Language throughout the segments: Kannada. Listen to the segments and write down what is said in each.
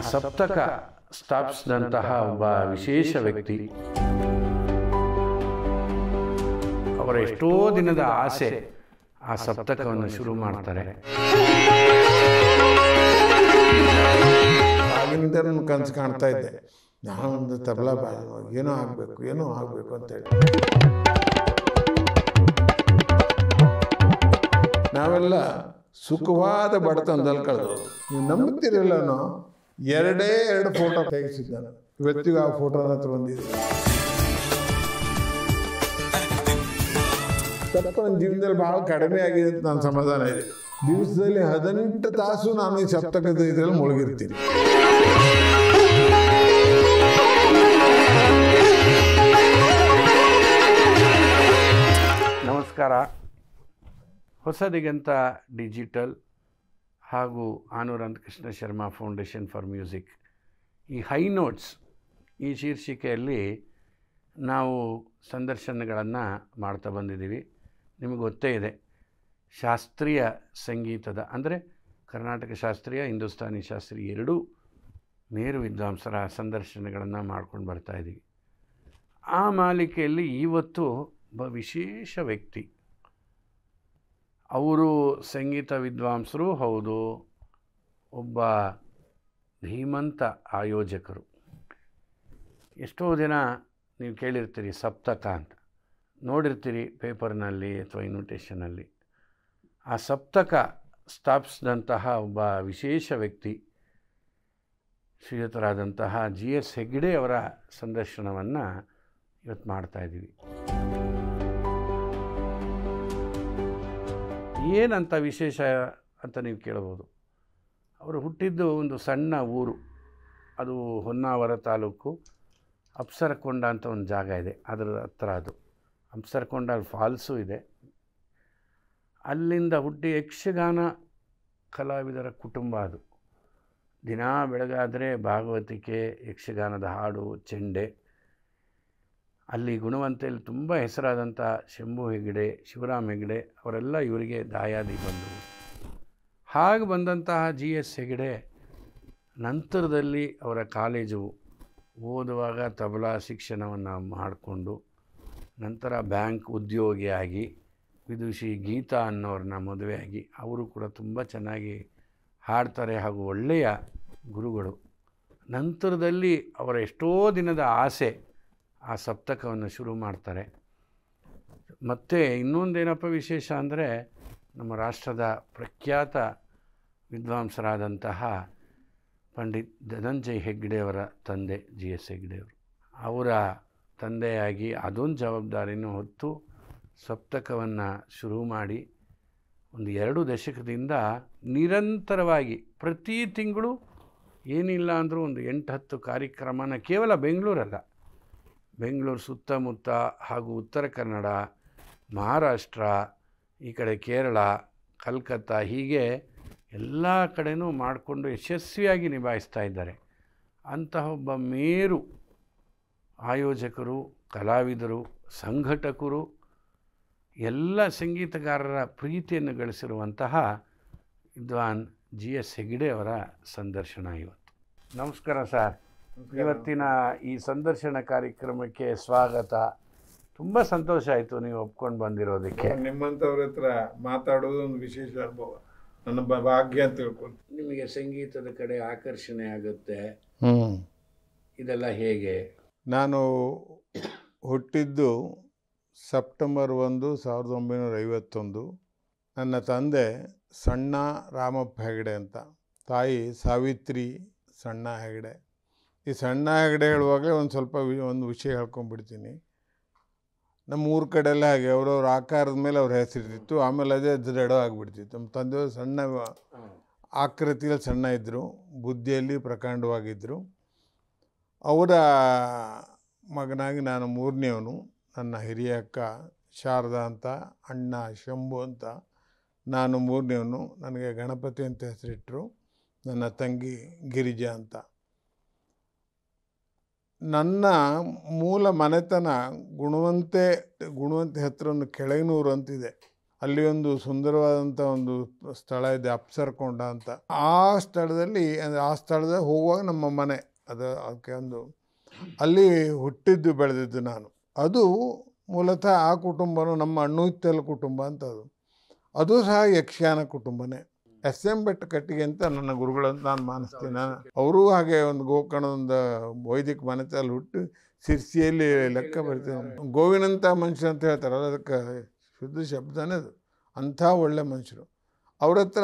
ಸಪ್ತಕ ಸ್ಥಾಪಿಸಿದಂತಹ ಒಬ್ಬ ವಿಶೇಷ ವ್ಯಕ್ತಿ. ಅವರ ಎಷ್ಟೋ ದಿನದ ಆಸೆ ಆ ಸಪ್ತಕವನ್ನು ಶುರು ಮಾಡ್ತಾರೆ. ಆಗಿನಿಂದ ನಾನು ಕನಸು ಕಾಣ್ತಾ ಇದ್ದೆ, ನಾನೊಂದು ತಬಲಾ ಏನೋ ಆಗಬೇಕು ಅಂತೇಳಿ. ನಾವೆಲ್ಲ ಸುಖವಾದ ಬಡತನದಲ್ಲಿ ಕಳೆದವರು. ನೀವು ನಂಬುತ್ತೀರಲ್ಲೋ, ಎರಡು ಫೋಟೋ ತೆಗೆಸಿದ್ದೆ ನಾನು. ಇವತ್ತಿಗೂ ಆ ಫೋಟೋ ಹತ್ರ ಬಂದಿದೆ. ಸ್ವಲ್ಪ ನನ್ನ ಜೀವನದಲ್ಲಿ ಭಾಳ ಕಡಿಮೆ ಆಗಿದೆ ಅಂತ ನನ್ನ ಸಮಾಧಾನ ಇದೆ. ದಿವಸದಲ್ಲಿ 18 ತಾಸು ನಾನು ಈ ಸಪ್ತಕದ ಇದರಲ್ಲಿ ಮುಳುಗಿರ್ತೀನಿ. ನಮಸ್ಕಾರ. ಹೊಸದಿಗಂತ ಡಿಜಿಟಲ್ ಹಾಗೂ Anooranta Krishna Sharma foundation for music ಈ ಹೈ ನೋಟ್ಸ್ ಈ ಶೀರ್ಷಿಕೆಯಲ್ಲಿ ನಾವು ಸಂದರ್ಶನಗಳನ್ನು ಮಾಡ್ತಾ ಬಂದಿದ್ದೀವಿ. ನಿಮಗೆ ಗೊತ್ತೇ ಇದೆ, ಶಾಸ್ತ್ರೀಯ ಸಂಗೀತದ ಅಂದರೆ ಕರ್ನಾಟಕ ಶಾಸ್ತ್ರೀಯ, ಹಿಂದೂಸ್ತಾನಿ ಶಾಸ್ತ್ರೀಯ ಎರಡೂ ಮೇರು ವಿದ್ವಾಂಸರ ಸಂದರ್ಶನಗಳನ್ನು ಮಾಡ್ಕೊಂಡು ಬರ್ತಾಯಿದ್ದೀವಿ. ಆ ಮಾಲಿಕೆಯಲ್ಲಿ ಇವತ್ತು ಒಬ್ಬ ವಿಶೇಷ ವ್ಯಕ್ತಿ. ಅವರು ಸಂಗೀತ ವಿದ್ವಾಂಸರು ಹೌದು, ಒಬ್ಬ ಧೀಮಂತ ಆಯೋಜಕರು. ಎಷ್ಟೋ ದಿನ ನೀವು ಕೇಳಿರ್ತೀರಿ ಸಪ್ತಕ ಅಂತ, ನೋಡಿರ್ತೀರಿ ಪೇಪರ್ನಲ್ಲಿ ಅಥವಾ ಇನ್ವಿಟೇಷನಲ್ಲಿ. ಆ ಸಪ್ತಕ ಸ್ಥಾಪಿಸಿದಂತಹ ಒಬ್ಬ ವಿಶೇಷ ವ್ಯಕ್ತಿ ಶ್ರೀಯುತರಾದಂತಹ GS ಹೆಗ್ಡೆ ಅವರ ಸಂದರ್ಶನವನ್ನು ಇವತ್ತು ಮಾಡ್ತಾಯಿದ್ದೀವಿ. ಏನಂತ ವಿಶೇಷ ಅಂತ ನೀವು ಕೇಳ್ಬೋದು. ಅವರು ಹುಟ್ಟಿದ್ದು ಒಂದು ಸಣ್ಣ ಊರು, ಅದು ಹೊನ್ನಾವರ ತಾಲೂಕು ಅಪ್ಸರಕೊಂಡ ಅಂತ ಒಂದು ಜಾಗ ಇದೆ, ಅದರ ಹತ್ರ. ಅದು ಅಪ್ಸರಕೊಂಡ ಫಾಲ್ಸು ಇದೆ. ಅಲ್ಲಿಂದ ಹುಟ್ಟಿ ಯಕ್ಷಗಾನ ಕಲಾವಿದರ ಕುಟುಂಬ ಅದು. ದಿನ ಬೆಳಗಾದರೆ ಭಾಗವತಿಕೆ, ಯಕ್ಷಗಾನದ ಹಾಡು, ಚೆಂಡೆ. ಅಲ್ಲಿ ಗುಣವಂತೆಯಲ್ಲಿ ತುಂಬ ಹೆಸರಾದಂಥ ಶಂಭು ಹೆಗ್ಡೆ, ಶಿವರಾಮ್ ಹೆಗ್ಡೆ ಅವರೆಲ್ಲ ಇವರಿಗೆ ದಾಯಾದಿ ಬಂದರು. ಹಾಗೆ ಬಂದಂತಹ GS ಹೆಗ್ಡೆ ನಂತರದಲ್ಲಿ ಅವರ ಕಾಲೇಜು ಓದುವಾಗ ತಬಲಾ ಶಿಕ್ಷಣವನ್ನು ಮಾಡಿಕೊಂಡು ನಂತರ ಬ್ಯಾಂಕ್ ಉದ್ಯೋಗಿಯಾಗಿ ವಿದುಷಿ ಗೀತಾ ಅನ್ನೋರನ್ನ ಮದುವೆಯಾಗಿ ಅವರು ಕೂಡ ತುಂಬ ಚೆನ್ನಾಗಿ ಹಾಡ್ತಾರೆ ಹಾಗೂ ಒಳ್ಳೆಯ ಗುರುಗಳು. ನಂತರದಲ್ಲಿ ಅವರ ಎಷ್ಟೋ ದಿನದ ಆಸೆ ಆ ಸಪ್ತಕವನ್ನು ಶುರು ಮಾಡ್ತಾರೆ. ಮತ್ತು ಇನ್ನೊಂದೇನಪ್ಪ ವಿಶೇಷ ಅಂದರೆ, ನಮ್ಮ ರಾಷ್ಟ್ರದ ಪ್ರಖ್ಯಾತ ವಿದ್ವಾಂಸರಾದಂತಹ ಪಂಡಿತ್ ಧನಂಜಯ್ ಹೆಗ್ಡೆಯವರ ತಂದೆ GS ಹೆಗ್ಡೆಯವರು, ಅವರ ತಂದೆಯಾಗಿ ಅದೊಂದು ಜವಾಬ್ದಾರಿನೂ ಹೊತ್ತು ಸಪ್ತಕವನ್ನು ಶುರು ಮಾಡಿ ಒಂದು 2 ದಶಕದಿಂದ ನಿರಂತರವಾಗಿ ಪ್ರತಿ ತಿಂಗಳು ಏನಿಲ್ಲ ಅಂದರೂ ಒಂದು 8-10 ಕಾರ್ಯಕ್ರಮನ ಕೇವಲ ಬೆಂಗಳೂರಲ್ಲ, ಬೆಂಗಳೂರು ಸುತ್ತಮುತ್ತ ಹಾಗೂ ಉತ್ತರ ಕನ್ನಡ, ಮಹಾರಾಷ್ಟ್ರ, ಈ ಕಡೆ ಕೇರಳ, ಕಲ್ಕತ್ತಾ, ಹೀಗೆ ಎಲ್ಲ ಕಡೆನೂ ಮಾಡಿಕೊಂಡು ಯಶಸ್ವಿಯಾಗಿ ನಿಭಾಯಿಸ್ತಾ ಇದ್ದಾರೆ. ಅಂತಹ ಒಬ್ಬ ಮೇರು ಆಯೋಜಕರು, ಕಲಾವಿದರು, ಸಂಘಟಕರು, ಎಲ್ಲ ಸಂಗೀತಗಾರರ ಪ್ರೀತಿಯನ್ನು ಗಳಿಸಿರುವಂತಹ ವಿದ್ವಾನ್ GS ಹೆಗ್ಡೆ ಅವರ ಸಂದರ್ಶನ ಇವತ್ತು. ನಮಸ್ಕಾರ ಸರ್. ಇವತ್ತಿನ ಈ ಸಂದರ್ಶನ ಕಾರ್ಯಕ್ರಮಕ್ಕೆ ಸ್ವಾಗತ. ತುಂಬ ಸಂತೋಷ ಆಯಿತು ನೀವು ಒಪ್ಕೊಂಡು ಬಂದಿರೋದಕ್ಕೆ. ನಿಮ್ಮಂಥವ್ರ ಹತ್ರ ಮಾತಾಡೋದು ಒಂದು ವಿಶೇಷ ಅನುಭವ, ನನ್ನ ಭಾಗ್ಯ ಅಂತ ತಿಳ್ಕೊಂಡು. ನಿಮಗೆ ಸಂಗೀತದ ಕಡೆ ಆಕರ್ಷಣೆ ಆಗುತ್ತೆ, ಇದೆಲ್ಲ ಹೇಗೆ? ನಾನು ಹುಟ್ಟಿದ್ದು ಸೆಪ್ಟೆಂಬರ್ 1, 1951. ನನ್ನ ತಂದೆ ಸಣ್ಣ ರಾಮಪ್ಪ ಹೆಗಡೆ ಅಂತ, ತಾಯಿ ಸಾವಿತ್ರಿ ಸಣ್ಣ ಹೆಗಡೆ. ಈ ಸಣ್ಣ ಹೆಗಡೆ ಹೇಳುವಾಗಲೇ ಒಂದು ವಿಷಯ ಹೇಳ್ಕೊಂಡ್ಬಿಡ್ತೀನಿ. ನಮ್ಮ ಊರ ಕಡೆಲ್ಲ ಹಾಗೆ ಅವ್ರವ್ರ ಆಕಾರದ ಮೇಲೆ ಅವ್ರ ಹೆಸರಿರ್ತಿತ್ತು, ಆಮೇಲೆ ಅದೇ ದೃಢ ಆಗಿಬಿಡ್ತಿತ್ತು. ನಮ್ಮ ತಂದೆಯವರು ಸಣ್ಣ ಆಕೃತಿಯಲ್ಲಿ ಸಣ್ಣ ಇದ್ದರು, ಬುದ್ಧಿಯಲ್ಲಿ ಪ್ರಕಾಂಡವಾಗಿದ್ದರು. ಅವರ ಮಗನಾಗಿ ನಾನು 3ನೇವನು. ನನ್ನ ಹಿರಿಯ ಅಕ್ಕ ಶಾರದಾ ಅಂತ, ಅಣ್ಣ ಶಂಭು ಅಂತ, ನಾನು 3ನೇವನು. ನನಗೆ ಗಣಪತಿ ಅಂತ ಹೆಸರಿಟ್ಟರು. ನನ್ನ ತಂಗಿ ಗಿರಿಜಾ ಅಂತ. ನನ್ನ ಮೂಲ ಮನೆತನ ಗುಣವಂತೆ ಹತ್ರ ಒಂದು ಕೆಳಗನೂರು ಅಂತಿದೆ. ಅಲ್ಲಿ ಒಂದು ಸುಂದರವಾದಂಥ ಒಂದು ಸ್ಥಳ ಇದೆ, ಅಪ್ಸರಕೊಂಡ ಅಂತ. ಆ ಸ್ಥಳದಲ್ಲಿ ಆ ಸ್ಥಳದ ಹೋಗುವಾಗ ನಮ್ಮ ಮನೆ ಅದು ಅದಕ್ಕೆ ಒಂದು ಅಲ್ಲಿ ಹುಟ್ಟಿದ್ದು ಬೆಳೆದಿದ್ದು ನಾನು. ಅದು ಮೂಲತಃ ಆ ಕುಟುಂಬನೂ ನಮ್ಮ ಅಣ್ಣುಹಿತ್ತಲ ಕುಟುಂಬ ಅಂತ ಅದು ಸಹ ಯಕ್ಷಗಾನ ಕುಟುಂಬನೇ. ಎಸ್ ಎಂ ಭಟ್ ಕಟ್ಟಿಗೆ ಅಂತ ನನ್ನ ಗುರುಗಳಂತ ನಾನು ಮಾನಿಸ್ತೀನಿ. ಅವರೂ ಹಾಗೆ ಒಂದು ಗೋಕರ್ಣದ ವೈದಿಕ ಮನೆತಲ್ಲಿ ಹುಟ್ಟು ಸಿರ್ಸಿಯಲ್ಲಿ ಲೆಕ್ಕ ಬರಿತಾರೆ. ಗೋವಿನಂಥ ಮನುಷ್ಯ ಅಂತ ಹೇಳ್ತಾರೆ, ಅದಕ್ಕೆ ಶುದ್ಧ ಶಬ್ದನೇ ಅದು. ಅಂಥ ಒಳ್ಳೆ ಮನುಷ್ಯರು. ಅವ್ರ ಹತ್ರ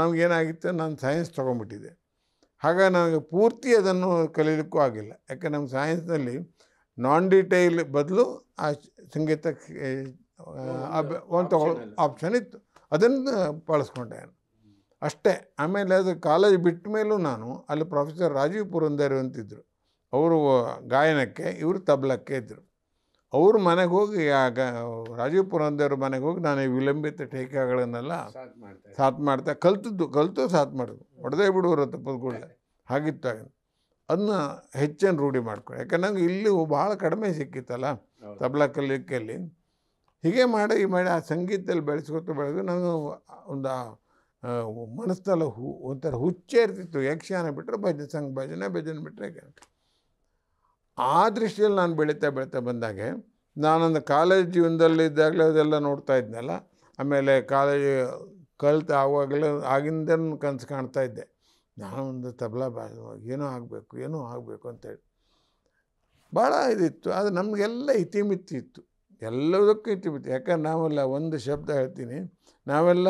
ನಮಗೇನಾಗಿತ್ತು, ನಾನು ಸೈನ್ಸ್ ತೊಗೊಂಡ್ಬಿಟ್ಟಿದ್ದೆ. ಹಾಗಾಗಿ ನನಗೆ ಪೂರ್ತಿ ಅದನ್ನು ಕಲೀಲಿಕ್ಕೂ ಆಗಿಲ್ಲ. ಯಾಕೆ ನಮ್ಮ ಸೈನ್ಸ್ನಲ್ಲಿ ನಾನ್ ಡೀಟೇಲ್ ಬದಲು ಆ ಸಂಗೀತಕ್ಕೆ ಒಂದು ಆಪ್ಷನ್ ಇತ್ತು, ಅದನ್ನು ಬಳಸ್ಕೊಂಡೆ ನಾನು ಅಷ್ಟೇ. ಆಮೇಲೆ ಅದು ಕಾಲೇಜ್ ಬಿಟ್ಟ ಮೇಲೂ ನಾನು ಅಲ್ಲಿ ಪ್ರೊಫೆಸರ್ ರಾಜೀವ್ ಪುರಂದೇರು ಅಂತಿದ್ದರು, ಅವರು ಗಾಯನಕ್ಕೆ, ಇವರು ತಬಲಕ್ಕೆ ಇದ್ದರು. ಅವ್ರ ಮನೆಗೆ ಹೋಗಿ ರಾಜೀವ್ ಪುರಂದೇವ್ರ ಮನೆಗೆ ಹೋಗಿ ನಾನು ಈ ವಿಲಂಬಿತ ಟೇಕಾಗಳನ್ನೆಲ್ಲ ಸಾತ್ ಮಾಡ್ತಾ ಕಲಿತು ಸಾತ್ ಮಾಡೋದು. ಹೊಡೆದೇ ಬಿಡುವರು ತಪ್ಪದ್ಕೊಳ್ಳೆ ಹಾಗಿತ್ತು. ಅದನ್ನ ಹೆಚ್ಚೇನು ರೂಢಿ ಮಾಡ್ಕೊಂಡು, ಯಾಕಂದ್ರೆ ನಂಗೆ ಇಲ್ಲಿ ಭಾಳ ಕಡಿಮೆ ಸಿಕ್ಕಿತ್ತಲ್ಲ ತಬಲಾ ಕಲಿಕೆಯಲ್ಲಿ. ಹೀಗೆ ಮಾಡಿ ಆ ಸಂಗೀತದಲ್ಲಿ ಬೆಳೆದು ನನಗೆ ಒಂದು ಮನಸ್ಸಲ್ಲ ಒಂಥರ ಹುಚ್ಚೇ ಇರ್ತಿತ್ತು. ಯಕ್ಷಗಾನ ಬಿಟ್ಟರೆ ಭಜನೆ ಬಿಟ್ಟರೆ. ಆ ದೃಷ್ಟಿಯಲ್ಲಿ ನಾನು ಬೆಳೀತಾ ಬಂದಾಗೆ ನಾನೊಂದು ಕಾಲೇಜ್ ಜೀವನದಲ್ಲಿದ್ದಾಗಲೇ ಅದೆಲ್ಲ ನೋಡ್ತಾ ಇದ್ನಲ್ಲ. ಆಮೇಲೆ ಕಾಲೇಜ್ ಕಲಿತು ಆಗಿಂದ ಕನಸು ಕಾಣ್ತಾ ಇದ್ದೆ, ನಾನೊಂದು ತಬಲಾ ಏನೋ ಆಗಬೇಕು ಅಂತೇಳಿ ಭಾಳ ಇದಿತ್ತು. ಅದು ನಮಗೆಲ್ಲ ಇತಿಮಿತಿ ಇತ್ತು, ಎಲ್ಲದಕ್ಕೂ ಇತಿಮಿತಿ. ಯಾಕಂದ್ರೆ ನಾವೆಲ್ಲ ಒಂದು ಶಬ್ದ ಹೇಳ್ತೀನಿ, ನಾವೆಲ್ಲ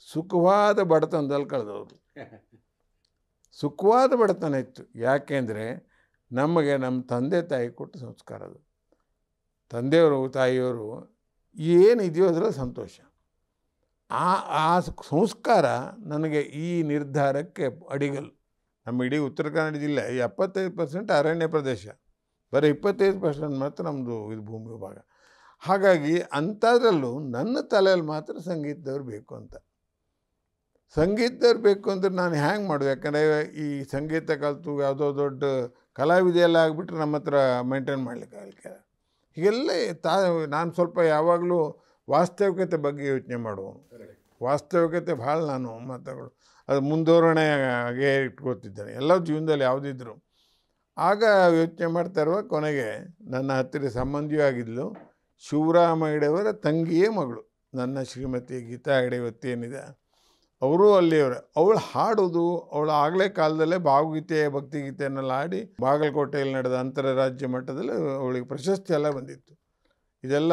ಸುಖವಾದ ಬಡತನದಲ್ಲಿ ಕಳೆದವರು. ಸುಖವಾದ ಬಡತನ ಇತ್ತು. ಯಾಕೆಂದರೆ ನಮಗೆ ನಮ್ಮ ತಂದೆ ತಾಯಿ ಕೊಟ್ಟ ಸಂಸ್ಕಾರ ಅದು. ತಂದೆಯವರು ತಾಯಿಯವರು ಏನಿದೆಯೋ ಅದರ ಸಂತೋಷ. ಆ ಸಂಸ್ಕಾರ ನನಗೆ ಈ ನಿರ್ಧಾರಕ್ಕೆ ಅಡಿಗಲ್ಲು. ನಮ್ಮ ಇಡೀ ಉತ್ತರ ಕನ್ನಡ ಜಿಲ್ಲೆ 75% ಅರಣ್ಯ ಪ್ರದೇಶ, ಬರೀ 25% ಮಾತ್ರ ನಮ್ಮದು ಇದು ಭೂಮಿ ವಿಭಾಗ. ಹಾಗಾಗಿ ಅಂಥದ್ರಲ್ಲೂ ನನ್ನ ತಲೆಯಲ್ಲಿ ಮಾತ್ರ ಸಂಗೀತದವ್ರು ಬೇಕು ಅಂತ. ಸಂಗೀತದವ್ರು ಬೇಕು ಅಂದರೆ ನಾನು ಹ್ಯಾಂಗೆ ಮಾಡೋದು? ಯಾಕಂದರೆ ಈ ಸಂಗೀತ ಕಲಿತು ಯಾವುದೋ ದೊಡ್ಡ ಕಲಾವಿದೆಯೆಲ್ಲ ಆಗಿಬಿಟ್ರೆ ನಮ್ಮ ಹತ್ರ ಮೇಂಟೈನ್ ಮಾಡಲಿಕ್ಕೆ ಹೀಗೆಲ್ಲ ನಾನು ಸ್ವಲ್ಪ ಯಾವಾಗಲೂ ವಾಸ್ತವಿಕತೆ ಬಗ್ಗೆ ಯೋಚನೆ ಮಾಡುವನು. ವಾಸ್ತವಿಕತೆ ಭಾಳ ನಾನು ಮಾತುಗಳು ಅದು ಮುಂದುವರಣೆಗೆ ಇಟ್ಕೊತಿದ್ದೇನೆ ಎಲ್ಲ ಜೀವನದಲ್ಲಿ ಯಾವುದಿದ್ರು. ಆಗ ಯೋಚನೆ ಮಾಡ್ತಾ ಇರುವಾಗ ಕೊನೆಗೆ ನನ್ನ ಹತ್ತಿರ ಸಂಬಂಧಿಯೂ ಆಗಿದ್ಲು, ಶಿವರಾಮ ಹೆಗಡೆಯವರ ತಂಗಿಯೇ ಮಗಳು ನನ್ನ ಶ್ರೀಮತಿ ಗೀತಾ ಹೆಗಡೆವತ್ತಿ ಏನಿದೆ, ಅವರು ಅಲ್ಲಿಯವರು. ಅವಳು ಹಾಡೋದು, ಅವಳು ಆಗಲೇ ಕಾಲದಲ್ಲೇ ಭಾವಗೀತೆ ಭಕ್ತಿಗೀತೆಯನ್ನೆಲ್ಲ ಹಾಡಿ ಬಾಗಲಕೋಟೆಯಲ್ಲಿ ನಡೆದ ಅಂತಾರಾಜ್ಯ ಮಟ್ಟದಲ್ಲಿ ಅವಳಿಗೆ ಪ್ರಶಸ್ತಿ ಎಲ್ಲ ಬಂದಿತ್ತು. ಇದೆಲ್ಲ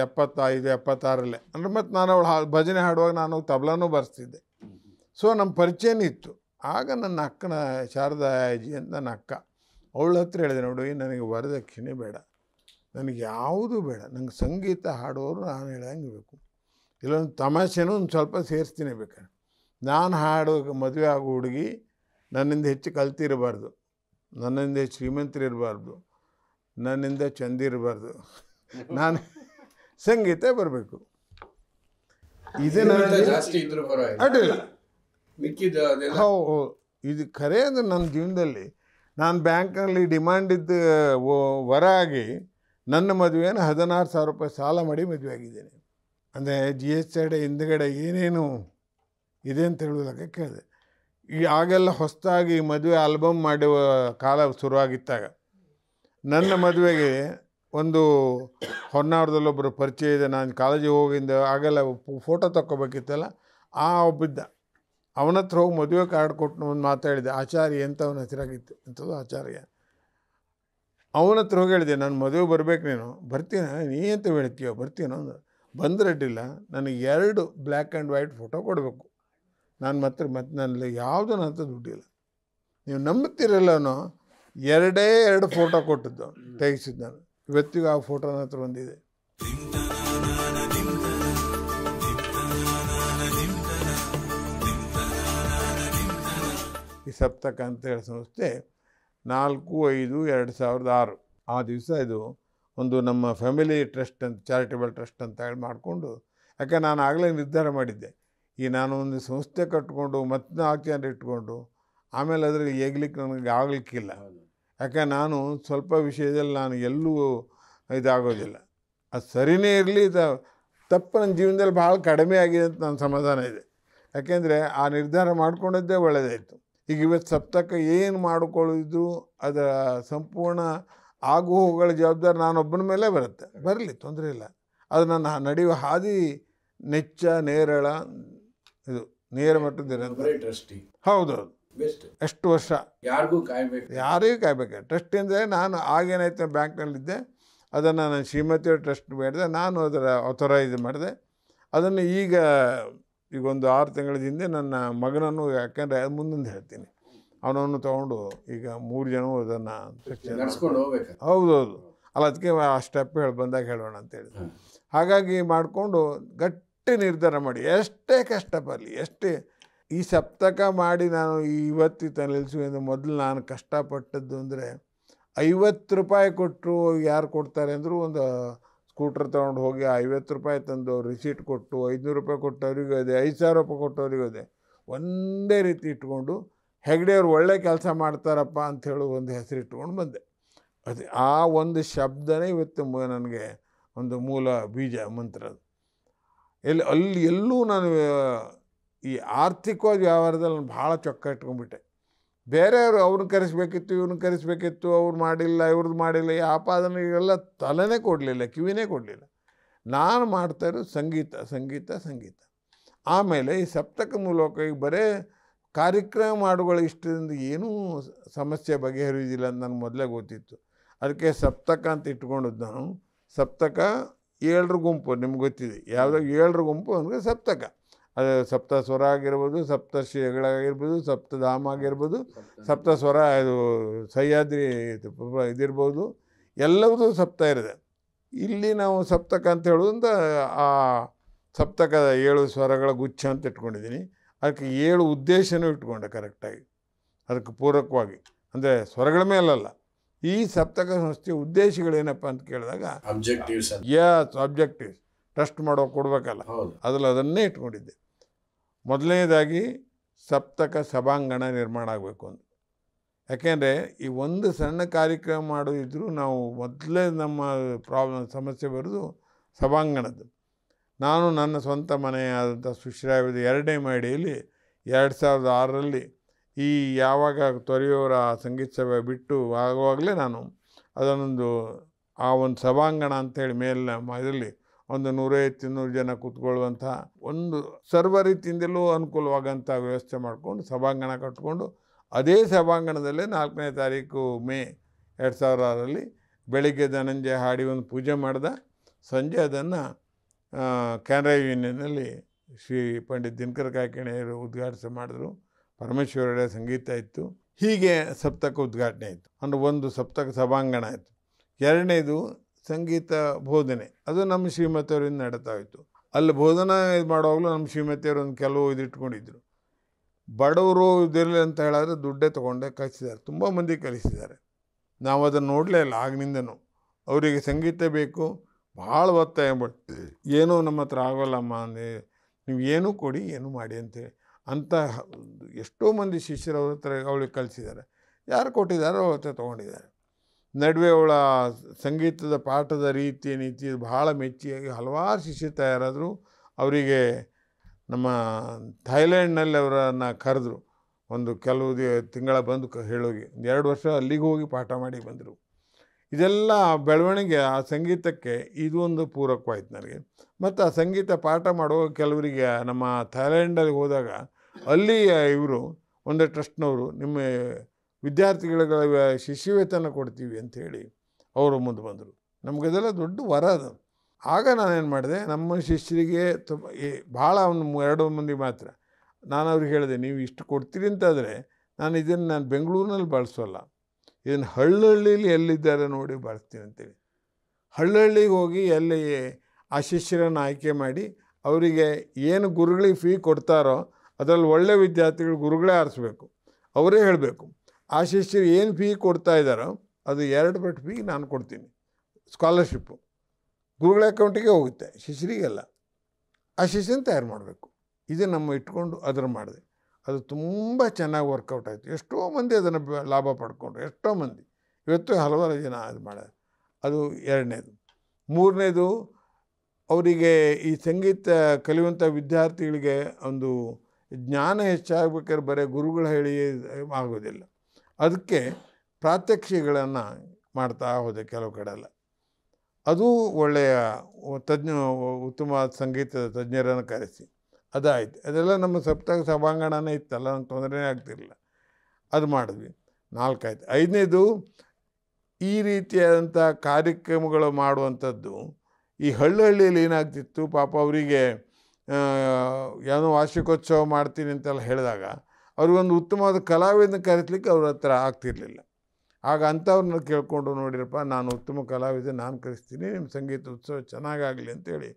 75-76 ಅಂದರೆ ಮತ್ತು ನಾನು ಅವಳು ಭಜನೆ ಹಾಡುವಾಗ ನಾನು ತಬಲಾನೂ ಬರ್ಸ್ತಿದ್ದೆ. ಸೊ ನಮ್ಮ ಪರಿಚಯನೂ ಇತ್ತು. ಆಗ ನನ್ನ ಅಕ್ಕನ ಶಾರದಾ ಅಜ್ಜಿ ಅಂತ ನನ್ನ ಅಕ್ಕ, ಅವಳ ಹತ್ರ ಹೇಳಿದೆ, ನೋಡಿ ನನಗೆ ವರದಕ್ಷಿಣೆ ಬೇಡ, ನನಗೆ ಯಾವುದೂ ಬೇಡ, ನನಗೆ ಸಂಗೀತ ಹಾಡೋರು ನಾನು ಹೇಳ್ದಂಗೆ ಬೇಕು. ಇಲ್ಲೊಂದು ತಮಾಷೆನೂ ಒಂದು ಸ್ವಲ್ಪ ಸೇರಿಸ್ತೀನಿ ಬೇಕಾದ್ರೆ. ನಾನು ಹಾಡೋ ಮದುವೆ ಆಗೋ ಹುಡುಗಿ ನನ್ನಿಂದ ಹೆಚ್ಚು ಕಲ್ತಿರಬಾರ್ದು, ನನ್ನಿಂದ ಶ್ರೀಮಂತರಿರಬಾರ್ದು, ನನ್ನಿಂದ ಚಂದಿರಬಾರ್ದು, ನಾನು ಸಂಗೀತ ಬರಬೇಕು. ಇದೇ ಅಡ್ಡಿಲ್ಲ. ಇದು ಖರೆ ಅಂದರೆ ನನ್ನ ಜೀವನದಲ್ಲಿ ನಾನು ಬ್ಯಾಂಕ್ನಲ್ಲಿ ಡಿಮ್ಯಾಂಡ್ ಇದ್ದ ವರ ಆಗಿ ನನ್ನ ಮದುವೆಯನ್ನು 16,000 ರೂಪಾಯಿ ಸಾಲ ಮಾಡಿ ಮದುವೆ ಆಗಿದ್ದೇನೆ. ಅಂದರೆ GST ಹಿಂದುಗಡೆ ಏನೇನು ಇದೆ ಅಂತ ಹೇಳೋದಕ್ಕೆ ಕೇಳಿದೆ. ಆಗೆಲ್ಲ ಹೊಸದಾಗಿ ಮದುವೆ ಆಲ್ಬಮ್ ಮಾಡುವ ಕಾಲ ಶುರುವಾಗಿತ್ತಾಗ ನನ್ನ ಮದುವೆಗೆ ಒಂದು ಹೊನ್ನಾವರದಲ್ಲೊಬ್ಬರು ಪರಿಚಯ ಇದೆ, ನಾನು ಕಾಲೇಜಿಗೆ ಹೋಗಿದ್ದೆ, ಆಗೆಲ್ಲ ಫೋಟೋ ತಗೋಬೇಕಿತ್ತಲ್ಲ, ಒಬ್ಬಿದ್ದ, ಅವನ ಹತ್ರ ಹೋಗಿ ಮದುವೆ ಕಾರ್ಡ್ ಕೊಟ್ಟು ಒಂದು ಮಾತಾಡಿದೆ. ಆಚಾರ್ಯ ಅಂತ ಅವನ ಹೆಸರಾಗಿತ್ತು, ಎಂಥದ್ದು ಆಚಾರ್ಯ. ಅವನ ಹತ್ರ ಹೋಗಿ ಹೇಳಿದೆ, ನಾನು ಮದುವೆ ಬರಬೇಕು, ನೀನು ಬರ್ತೀನ, ನೀ ಅಂತ ಹೇಳ್ತೀಯೋ ಬರ್ತೀನೋ ಅಂದ್ರೆ, ಬಂದ್ರಡ್ಡಿಲ್ಲ, ನನಗೆ 2 ಬ್ಲ್ಯಾಕ್ ಆ್ಯಂಡ್ ವೈಟ್ ಫೋಟೋ ಕೊಡಬೇಕು. ನಾನು ಮತ್ತೆ ನನ್ನಲ್ಲಿ ಯಾವುದೂ ನನ್ನ ಹತ್ರ ದುಡ್ಡಿಲ್ಲ. ನೀವು ನಂಬುತ್ತೀರಲ್ಲವನು 2 ಫೋಟೋ ಕೊಟ್ಟಿದ್ದು ತೆಗಿಸಿದ್ದು ನಾನು. ಇವತ್ತಿಗೂ ಆ ಫೋಟೋ ನನ್ನ ಹತ್ರ ಬಂದಿದೆ. ಈ ಸಪ್ತಕ ಅಂತೇಳಿ ಸಂಸ್ಥೆ 4/5/2006 ಆ ದಿವಸ ಇದು ಒಂದು ನಮ್ಮ ಫ್ಯಾಮಿಲಿ ಟ್ರಸ್ಟ್ ಅಂತ, ಚಾರಿಟೇಬಲ್ ಟ್ರಸ್ಟ್ ಅಂತ ಹೇಳಿ ಮಾಡಿಕೊಂಡು, ಯಾಕೆ ನಾನು ಆಗಲೇ ನಿರ್ಧಾರ ಮಾಡಿದ್ದೆ, ನಾನು ಒಂದು ಸಂಸ್ಥೆ ಕಟ್ಕೊಂಡು ಮತ್ತೆ 4 ಜನ ಇಟ್ಕೊಂಡು ಆಮೇಲೆ ಅದರಲ್ಲಿ ಏಗ್ಲಿಕ್ಕೆ ನನಗೆ ಆಗಲಿಕ್ಕಿಲ್ಲ. ಯಾಕೆ ನಾನು ಸ್ವಲ್ಪ ವಿಷಯದಲ್ಲಿ ನಾನು ಎಲ್ಲೂ ಇದಾಗೋದಿಲ್ಲ. ಅದು ಸರಿಯೇ ಇರಲಿ, ತಪ್ಪು ನನ್ನ ಜೀವನದಲ್ಲಿ ಭಾಳ ಕಡಿಮೆ ಆಗಿದೆ ಅಂತ ನನ್ನ ಸಮಾಧಾನ ಇದೆ. ಯಾಕೆಂದರೆ ಆ ನಿರ್ಧಾರ ಮಾಡ್ಕೊಂಡಿದ್ದೇ ಒಳ್ಳೆಯದಾಯಿತು. ಈಗ ಇವತ್ತು ಸಪ್ತಕ ಏನು ಮಾಡಿಕೊಳ್ಳಿದ್ದು ಅದರ ಸಂಪೂರ್ಣ ಆಗು ಹೋಗುಗಳ ಜವಾಬ್ದಾರಿ ನಾನೊಬ್ಬನ ಮೇಲೆ ಬರುತ್ತೆ. ಬರಲಿ, ತೊಂದರೆ ಇಲ್ಲ. ಅದು ನನ್ನ ನಡೆಯುವ ಹಾದಿ ನೆಚ್ಚ ನೇರಳ ಇದು ನೇರ ಮಟ್ಟದ ಟ್ರಸ್ಟಿ. ಹೌದೌದು. ಬೆಸ್ಟ್. ಎಷ್ಟು ವರ್ಷ ಯಾರಿಗೂ ಕಾಯ್ಬೇಕು, ಯಾರಿಗೂ ಕಾಯ್ಬೇಕು. ಟ್ರಸ್ಟ್ ಅಂದರೆ ನಾನು ಆಗೇನಾಯ್ತು ಬ್ಯಾಂಕ್ನಲ್ಲಿದ್ದೆ, ಅದನ್ನು ನಾನು ಶ್ರೀಮತಿಯವ್ರ ಟ್ರಸ್ಟ್ ಮಾಡಿದೆ, ನಾನು ಅದರ ಆಥರೈಸ್ ಮಾಡಿದೆ. ಅದನ್ನು ಈಗ ಒಂದು 6 ತಿಂಗಳ ಹಿಂದೆ ನನ್ನ ಮಗನನ್ನು, ಯಾಕೆಂದರೆ ಮುಂದೊಂದು ಹೇಳ್ತೀನಿ, ಅವನನ್ನು ತೊಗೊಂಡು ಈಗ 3 ಜನ ಅದನ್ನು ನಡ್ಸ್ಕೊಂಡು ಹೋಗ್ಬೇಕು. ಹೌದೌದು. ಅಲ್ಲ, ಅದಕ್ಕೆ ಆ ಸ್ಟೆಪ್ ಬಂದಾಗ ಹೇಳೋಣ ಅಂತೇಳಿ. ಹಾಗಾಗಿ ಮಾಡಿಕೊಂಡು ಗಟ್ಟಿ ನಿರ್ಧಾರ ಮಾಡಿ, ಎಷ್ಟೇ ಕಷ್ಟ ಬರಲಿ, ಎಷ್ಟೇ ಈ ಸಪ್ತಕ ಮಾಡಿ ನಾನು ಇವತ್ತು ನಿಲ್ಲಿಸುವ ಮೊದಲು ನಾನು ಕಷ್ಟಪಟ್ಟದ್ದು ಅಂದರೆ 50 ರೂಪಾಯಿ ಕೊಟ್ಟರು ಯಾರು ಕೊಡ್ತಾರೆ ಅಂದರು. ಒಂದು ಸ್ಕೂಟ್ರ್ ತೊಗೊಂಡು ಹೋಗಿ 50 ರೂಪಾಯಿ ತಂದು ರಿಸೀಟ್ ಕೊಟ್ಟು 500 ರೂಪಾಯಿ ಕೊಟ್ಟವ್ರಿಗೂ ಇದೆ, 5,000 ರೂಪಾಯಿ ಕೊಟ್ಟವ್ರಿಗೂ ಇದೆ, ಒಂದೇ ರೀತಿ ಇಟ್ಕೊಂಡು ಹೆಗ್ಡೆಯವ್ರು ಒಳ್ಳೆ ಕೆಲಸ ಮಾಡ್ತಾರಪ್ಪ ಅಂಥೇಳಿ ಒಂದು ಹೆಸರು ಇಟ್ಕೊಂಡು ಬಂದೆ. ಅದೇ ಆ ಒಂದು ಶಬ್ದನೇ ಇವತ್ತು ನನಗೆ ಒಂದು ಮೂಲ ಬೀಜ ಮಂತ್ರ. ಅಲ್ಲಿ ಎಲ್ಲೂ ನಾನು ಈ ಆರ್ಥಿಕವಾದ ವ್ಯವಹಾರದಲ್ಲಿ ನಾನು ಭಾಳ ಚೊಕ್ಕ ಇಟ್ಕೊಂಡ್ಬಿಟ್ಟೆ. ಬೇರೆಯವರು ಅವ್ರನ್ನ ಕರೆಸಬೇಕಿತ್ತು, ಇವ್ರನ್ನ ಕರೆಸಬೇಕಿತ್ತು, ಅವ್ರು ಮಾಡಿಲ್ಲ, ಇವ್ರದ್ದು ಮಾಡಿಲ್ಲ, ಈ ಆಪಾದನೆಗೆಲ್ಲ ತಲೆನೇ ಕೊಡಲಿಲ್ಲ, ಕಿವಿನೇ ಕೊಡಲಿಲ್ಲ. ನಾನು ಮಾಡ್ತಾಯಿರೋದು ಸಂಗೀತ ಸಂಗೀತ ಸಂಗೀತ. ಆಮೇಲೆ ಈ ಸಪ್ತಕ ಮೂಲಕ ಈಗ ಬರೀ ಕಾರ್ಯಕ್ರಮ ಮಾಡುಗಳ ಇಷ್ಟದಿಂದ ಏನೂ ಸಮಸ್ಯೆ ಬಗೆಹರಿಯೋದಿಲ್ಲ ಅಂತ ನನಗೆ ಮೊದಲೇ ಗೊತ್ತಿತ್ತು. ಅದಕ್ಕೆ ಸಪ್ತಕ ಅಂತ ಇಟ್ಕೊಂಡದ್ದು ನಾನು. ಸಪ್ತಕ 7 ಗುಂಪು, ನಿಮ್ಗೆ ಗೊತ್ತಿದೆ ಯಾವುದೋ 7 ಗುಂಪು ಅಂದರೆ ಸಪ್ತಕ. ಅದು ಸಪ್ತ ಸ್ವರ ಆಗಿರ್ಬೋದು, ಸಪ್ತಶ್ರೀಗಳಾಗಿರ್ಬೋದು, ಸಪ್ತಧಾಮ ಆಗಿರ್ಬೋದು, ಸಪ್ತ ಸ್ವರ ಇದು ಸಹ್ಯಾದ್ರಿ ಇದಿರ್ಬೋದು, ಎಲ್ಲವೂ ಸಪ್ತ ಇರುತ್ತೆ. ಇಲ್ಲಿ ನಾವು ಸಪ್ತಕ ಅಂತ ಹೇಳೋದ್ರಿಂದ ಆ ಸಪ್ತಕದ 7 ಸ್ವರಗಳ ಗುಚ್ಛ ಅಂತ ಇಟ್ಕೊಂಡಿದ್ದೀನಿ. ಅದಕ್ಕೆ 7 ಉದ್ದೇಶನೂ ಇಟ್ಕೊಂಡೆ ಕರೆಕ್ಟಾಗಿ, ಅದಕ್ಕೆ ಪೂರಕವಾಗಿ. ಅಂದರೆ ಸ್ವರಗಳ ಮೇಲಲ್ಲ, ಈ ಸಪ್ತಕ ಸಂಸ್ಥೆಯ ಉದ್ದೇಶಗಳೇನಪ್ಪ ಅಂತ ಕೇಳಿದಾಗ ಆಬ್ಜೆಕ್ಟಿವ್ಸ್ ಟ್ರಸ್ಟ್ ಮಾಡೋ ಕೊಡಬೇಕಲ್ಲ, ಅದ್ರಲ್ಲಿ ಅದನ್ನೇ ಇಟ್ಕೊಂಡಿದ್ದೆ. ಮೊದಲನೇದಾಗಿ ಸಪ್ತಕ ಸಭಾಂಗಣ ನಿರ್ಮಾಣ ಆಗಬೇಕು ಅಂತ. ಯಾಕೆಂದರೆ ಈ ಒಂದು ಸಣ್ಣ ಕಾರ್ಯಕ್ರಮ ಮಾಡೋದಿದ್ರೂ ನಾವು ಮೊದಲೇ ನಮ್ಮ ಸಮಸ್ಯೆ ಬರೋದು ಸಭಾಂಗಣದ್ದು. ನಾನು ನನ್ನ ಸ್ವಂತ ಮನೆಯಾದಂಥ ಸುಶ್ರಾವ್ಯದ 2ನೇ ಮಹಡಿಯಲ್ಲಿ 2006ರಲ್ಲಿ ಈ ಯಾವಾಗ ತೊರೆಯವರ ಸಂಗೀತ ಸಭೆ ಬಿಟ್ಟು ಆಗುವಾಗಲೇ ನಾನು ಅದನ್ನೊಂದು ಆ ಒಂದು ಸಭಾಂಗಣ ಅಂಥೇಳಿ ಮೇಲಿನ ಇದರಲ್ಲಿ ಒಂದು 150-200 ಜನ ಕೂತ್ಕೊಳ್ಳುವಂಥ ಒಂದು ಸರ್ವ ರೀತಿಯಿಂದಲೂ ಅನುಕೂಲವಾಗಂಥ ವ್ಯವಸ್ಥೆ ಮಾಡಿಕೊಂಡು ಸಭಾಂಗಣ ಕಟ್ಕೊಂಡು, ಅದೇ ಸಭಾಂಗಣದಲ್ಲೇ 4ನೇ ತಾರೀಕು ಮೇ 2006ರಲ್ಲಿ ಬೆಳಿಗ್ಗೆ ಧನಂಜಯ ಹಾಡಿ ಒಂದು ಪೂಜೆ ಮಾಡಿದ. ಸಂಜೆ ಅದನ್ನು ಕ್ಯಾನರಾ ಯೂನಿಯನ್ನಲ್ಲಿ ಶ್ರೀ ಪಂಡಿತ್ ದಿನಕರ ಕಾಯ್ಕಿಣಿಯರು ಉದ್ಘಾಟಿಸಿ ಮಾಡಿದ್ರು. ಪರಮೇಶ್ವರ ಸಂಗೀತ ಇತ್ತು. ಹೀಗೆ ಸಪ್ತಕ ಉದ್ಘಾಟನೆ ಆಯಿತು. ಅಂದರೆ ಒಂದು ಸಪ್ತಕ ಸಭಾಂಗಣ ಆಯಿತು. 2ನೇದು ಸಂಗೀತ ಬೋಧನೆ, ಅದು ನಮ್ಮ ಶ್ರೀಮತಿಯವರಿಂದ ನಡೀತಾ ಇತ್ತು. ಅಲ್ಲಿ ಬೋಧನಾ ಇದು ಮಾಡುವಾಗಲೂ ನಮ್ಮ ಶ್ರೀಮತಿಯವರು ಒಂದು ಕೆಲವು ಇದಿಟ್ಕೊಂಡಿದ್ರು. ಬಡವರು ಇದಿರಲಿ ಅಂತ ಹೇಳಿದ್ರೆ ದುಡ್ಡೇ ತೊಗೊಂಡೆ ಕಲಿಸಿದ್ದಾರೆ, ತುಂಬ ಮಂದಿ ಕಲಿಸಿದ್ದಾರೆ. ನಾವು ಅದನ್ನು ನೋಡಲೇ ಇಲ್ಲ ಆಗಿನಿಂದನೂ. ಅವರಿಗೆ ಸಂಗೀತ ಬೇಕು, ಭಾಳ ಒತ್ತಾಯ ಏನೂ ನಮ್ಮ ಹತ್ರ ಆಗೋಲ್ಲಮ್ಮ ಅಂದರೆ ನೀವು ಏನೂ ಕೊಡಿ, ಏನೂ ಮಾಡಿ ಅಂತೇಳಿ ಅಂತ ಎಷ್ಟೋ ಮಂದಿ ಶಿಷ್ಯರು ಅವ್ರ ಹತ್ರ ಅವಳಿಗೆ ಕಲಿಸಿದ್ದಾರೆ. ಯಾರು ಕೊಟ್ಟಿದ್ದಾರೋ ಅವ್ರ ಹತ್ರ ತೊಗೊಂಡಿದ್ದಾರೆ. ನಡುವೆ ಅವಳ ಸಂಗೀತದ ಪಾಠದ ರೀತಿ ನೀತಿ ಭಾಳ ಮೆಚ್ಚಿಯಾಗಿ ಹಲವಾರು ಶಿಷ್ಯರು ತಯಾರಾದರು. ಅವರಿಗೆ ನಮ್ಮ ಥೈಲ್ಯಾಂಡ್ನಲ್ಲಿ ಅವರನ್ನು ಕರೆದ್ರು. ಒಂದು ಕೆಲವು ತಿಂಗಳ ಬಂದು ಹೇಳೋಗಿ 2 ವರ್ಷ ಅಲ್ಲಿಗೆ ಹೋಗಿ ಪಾಠ ಮಾಡಿ ಬಂದರು. ಇದೆಲ್ಲ ಬೆಳವಣಿಗೆ ಆ ಸಂಗೀತಕ್ಕೆ ಇದು ಒಂದು ಪೂರಕವಾಯಿತು ನನಗೆ. ಮತ್ತು ಆ ಸಂಗೀತ ಪಾಠ ಮಾಡುವ ಕೆಲವರಿಗೆ ನಮ್ಮ ಥೈಲ್ಯಾಂಡಲ್ಲಿ ಹೋದಾಗ ಅಲ್ಲಿ ಇವರು ಒಂದು ಟ್ರಸ್ಟ್ನವರು ನಿಮ್ಮ ವಿದ್ಯಾರ್ಥಿಗಳಿಗೆ ಶಿಷ್ಯವೇತನ ಕೊಡ್ತೀವಿ ಅಂಥೇಳಿ ಅವರು ಮುಂದೆ ಬಂದರು. ನಮಗದೆಲ್ಲ ದೊಡ್ಡ ವರ ಅದು. ಆಗ ನಾನೇನು ಮಾಡಿದೆ, ನಮ್ಮ ಶಿಷ್ಯರಿಗೆ ಭಾಳ ಒಂದು 2 ಮಂದಿ ಮಾತ್ರ ನಾನು ಅವ್ರಿಗೆ ಹೇಳಿದೆ, ನೀವು ಇಷ್ಟು ಕೊಡ್ತೀರಿ ಅಂತಾದರೆ ನಾನು ಬೆಂಗಳೂರಿನಲ್ಲಿ ಬಳಸೋಲ್ಲ, ಇದನ್ನು ಹಳ್ಳಹಳ್ಳೀಲಿ ಎಲ್ಲಿದ್ದಾರೆ ನೋಡಿ ಬಳಸ್ತೀನಿ ಅಂತೇಳಿ. ಹಳ್ಳಹಳ್ಳಿಗೆ ಹೋಗಿ ಎಲ್ಲಿ ಆ ಶಿಷ್ಯರನ್ನು ಆಯ್ಕೆ ಮಾಡಿ ಅವರಿಗೆ ಏನು ಗುರುಗಳಿಗೆ ಫೀ ಕೊಡ್ತಾರೋ ಅದರಲ್ಲಿ ಒಳ್ಳೆ ವಿದ್ಯಾರ್ಥಿಗಳು ಗುರುಗಳೇ ಆರಿಸ್ಬೇಕು, ಅವರೇ ಹೇಳಬೇಕು. ಆ ಶಿಷ್ಯರು ಏನು ಫೀ ಕೊಡ್ತಾ ಇದ್ದಾರೋ ಅದು 2 ಪಟ್ಟು ಫೀ ನಾನು ಕೊಡ್ತೀನಿ. ಸ್ಕಾಲರ್ಶಿಪ್ಪು ಗುರುಗಳ ಅಕೌಂಟಿಗೆ ಹೋಗುತ್ತೆ, ಶಿಷ್ಯರಿಗೆಲ್ಲ. ಆ ಶಿಷ್ಯನ ತಯಾರು ಮಾಡಬೇಕು. ಇದು ನಮ್ಮ ಇಟ್ಕೊಂಡು ಅದರ ಮಾಡಿದೆ. ಅದು ತುಂಬ ಚೆನ್ನಾಗಿ ವರ್ಕೌಟ್ ಆಯಿತು. ಎಷ್ಟೋ ಮಂದಿ ಅದನ್ನು ಲಾಭ ಪಡ್ಕೊಂಡ್ರು, ಎಷ್ಟೋ ಮಂದಿ. ಇವತ್ತು ಹಲವಾರು ಜನ ಅದು ಮಾಡ್ಯಾರ. ಅದು 2ನೇದು. 3ನೇದು ಅವರಿಗೆ ಈ ಸಂಗೀತ ಕಲಿಯುವಂಥ ವಿದ್ಯಾರ್ಥಿಗಳಿಗೆ ಒಂದು ಜ್ಞಾನ ಹೆಚ್ಚಾಗಬೇಕಾದ್ರೆ ಬರೀ ಗುರುಗಳು ಹೇಳಿ ಆಗೋದಿಲ್ಲ. ಅದಕ್ಕೆ ಪ್ರಾತ್ಯಕ್ಷಿಕೆಗಳನ್ನು ಮಾಡ್ತಾ ಹೋದೆ ಕೆಲವು ಕಡೆ ಎಲ್ಲ. ಅದು ಒಳ್ಳೆಯ ಉತ್ತಮವಾದ ಸಂಗೀತದ ತಜ್ಞರನ್ನು ಕರೆಸಿ ಅದಾಯಿತು. ಅದೆಲ್ಲ ನಮ್ಮ ಸಪ್ತಾಹ ಸಭಾಂಗಣನೇ ಇತ್ತಲ್ಲ, ನಂಗೆ ತೊಂದರೆನೇ ಆಗ್ತಿರಲಿಲ್ಲ. ಅದು ಮಾಡಿದ್ವಿ. 4 ಆಯ್ತು. 5ನೇದು ಈ ರೀತಿಯಾದಂಥ ಕಾರ್ಯಕ್ರಮಗಳು ಮಾಡುವಂಥದ್ದು ಈ ಹಳ್ಳಿಯಲ್ಲಿ ಏನಾಗ್ತಿತ್ತು, ಪಾಪ ಅವರಿಗೆ ಏನೋ ವಾರ್ಷಿಕೋತ್ಸವ ಮಾಡ್ತೀನಿ ಅಂತೆಲ್ಲ ಹೇಳಿದಾಗ ಅವ್ರಿಗೊಂದು ಉತ್ತಮವಾದ ಕಲಾವಿದನ ಕರೆಸಲಿಕ್ಕೆ ಅವ್ರ ಹತ್ರ ಆಗ್ತಿರಲಿಲ್ಲ. ಆಗ ಅಂಥವ್ರನ್ನ ಕೇಳಿಕೊಂಡು, ನೋಡಿರಪ್ಪ ನಾನು ಉತ್ತಮ ಕಲಾವಿದ, ನಾನು ಕಲಿಸ್ತೀನಿ, ನಿಮ್ಮ ಸಂಗೀತ ಉತ್ಸವ ಚೆನ್ನಾಗಾಗಲಿ ಅಂತೇಳಿ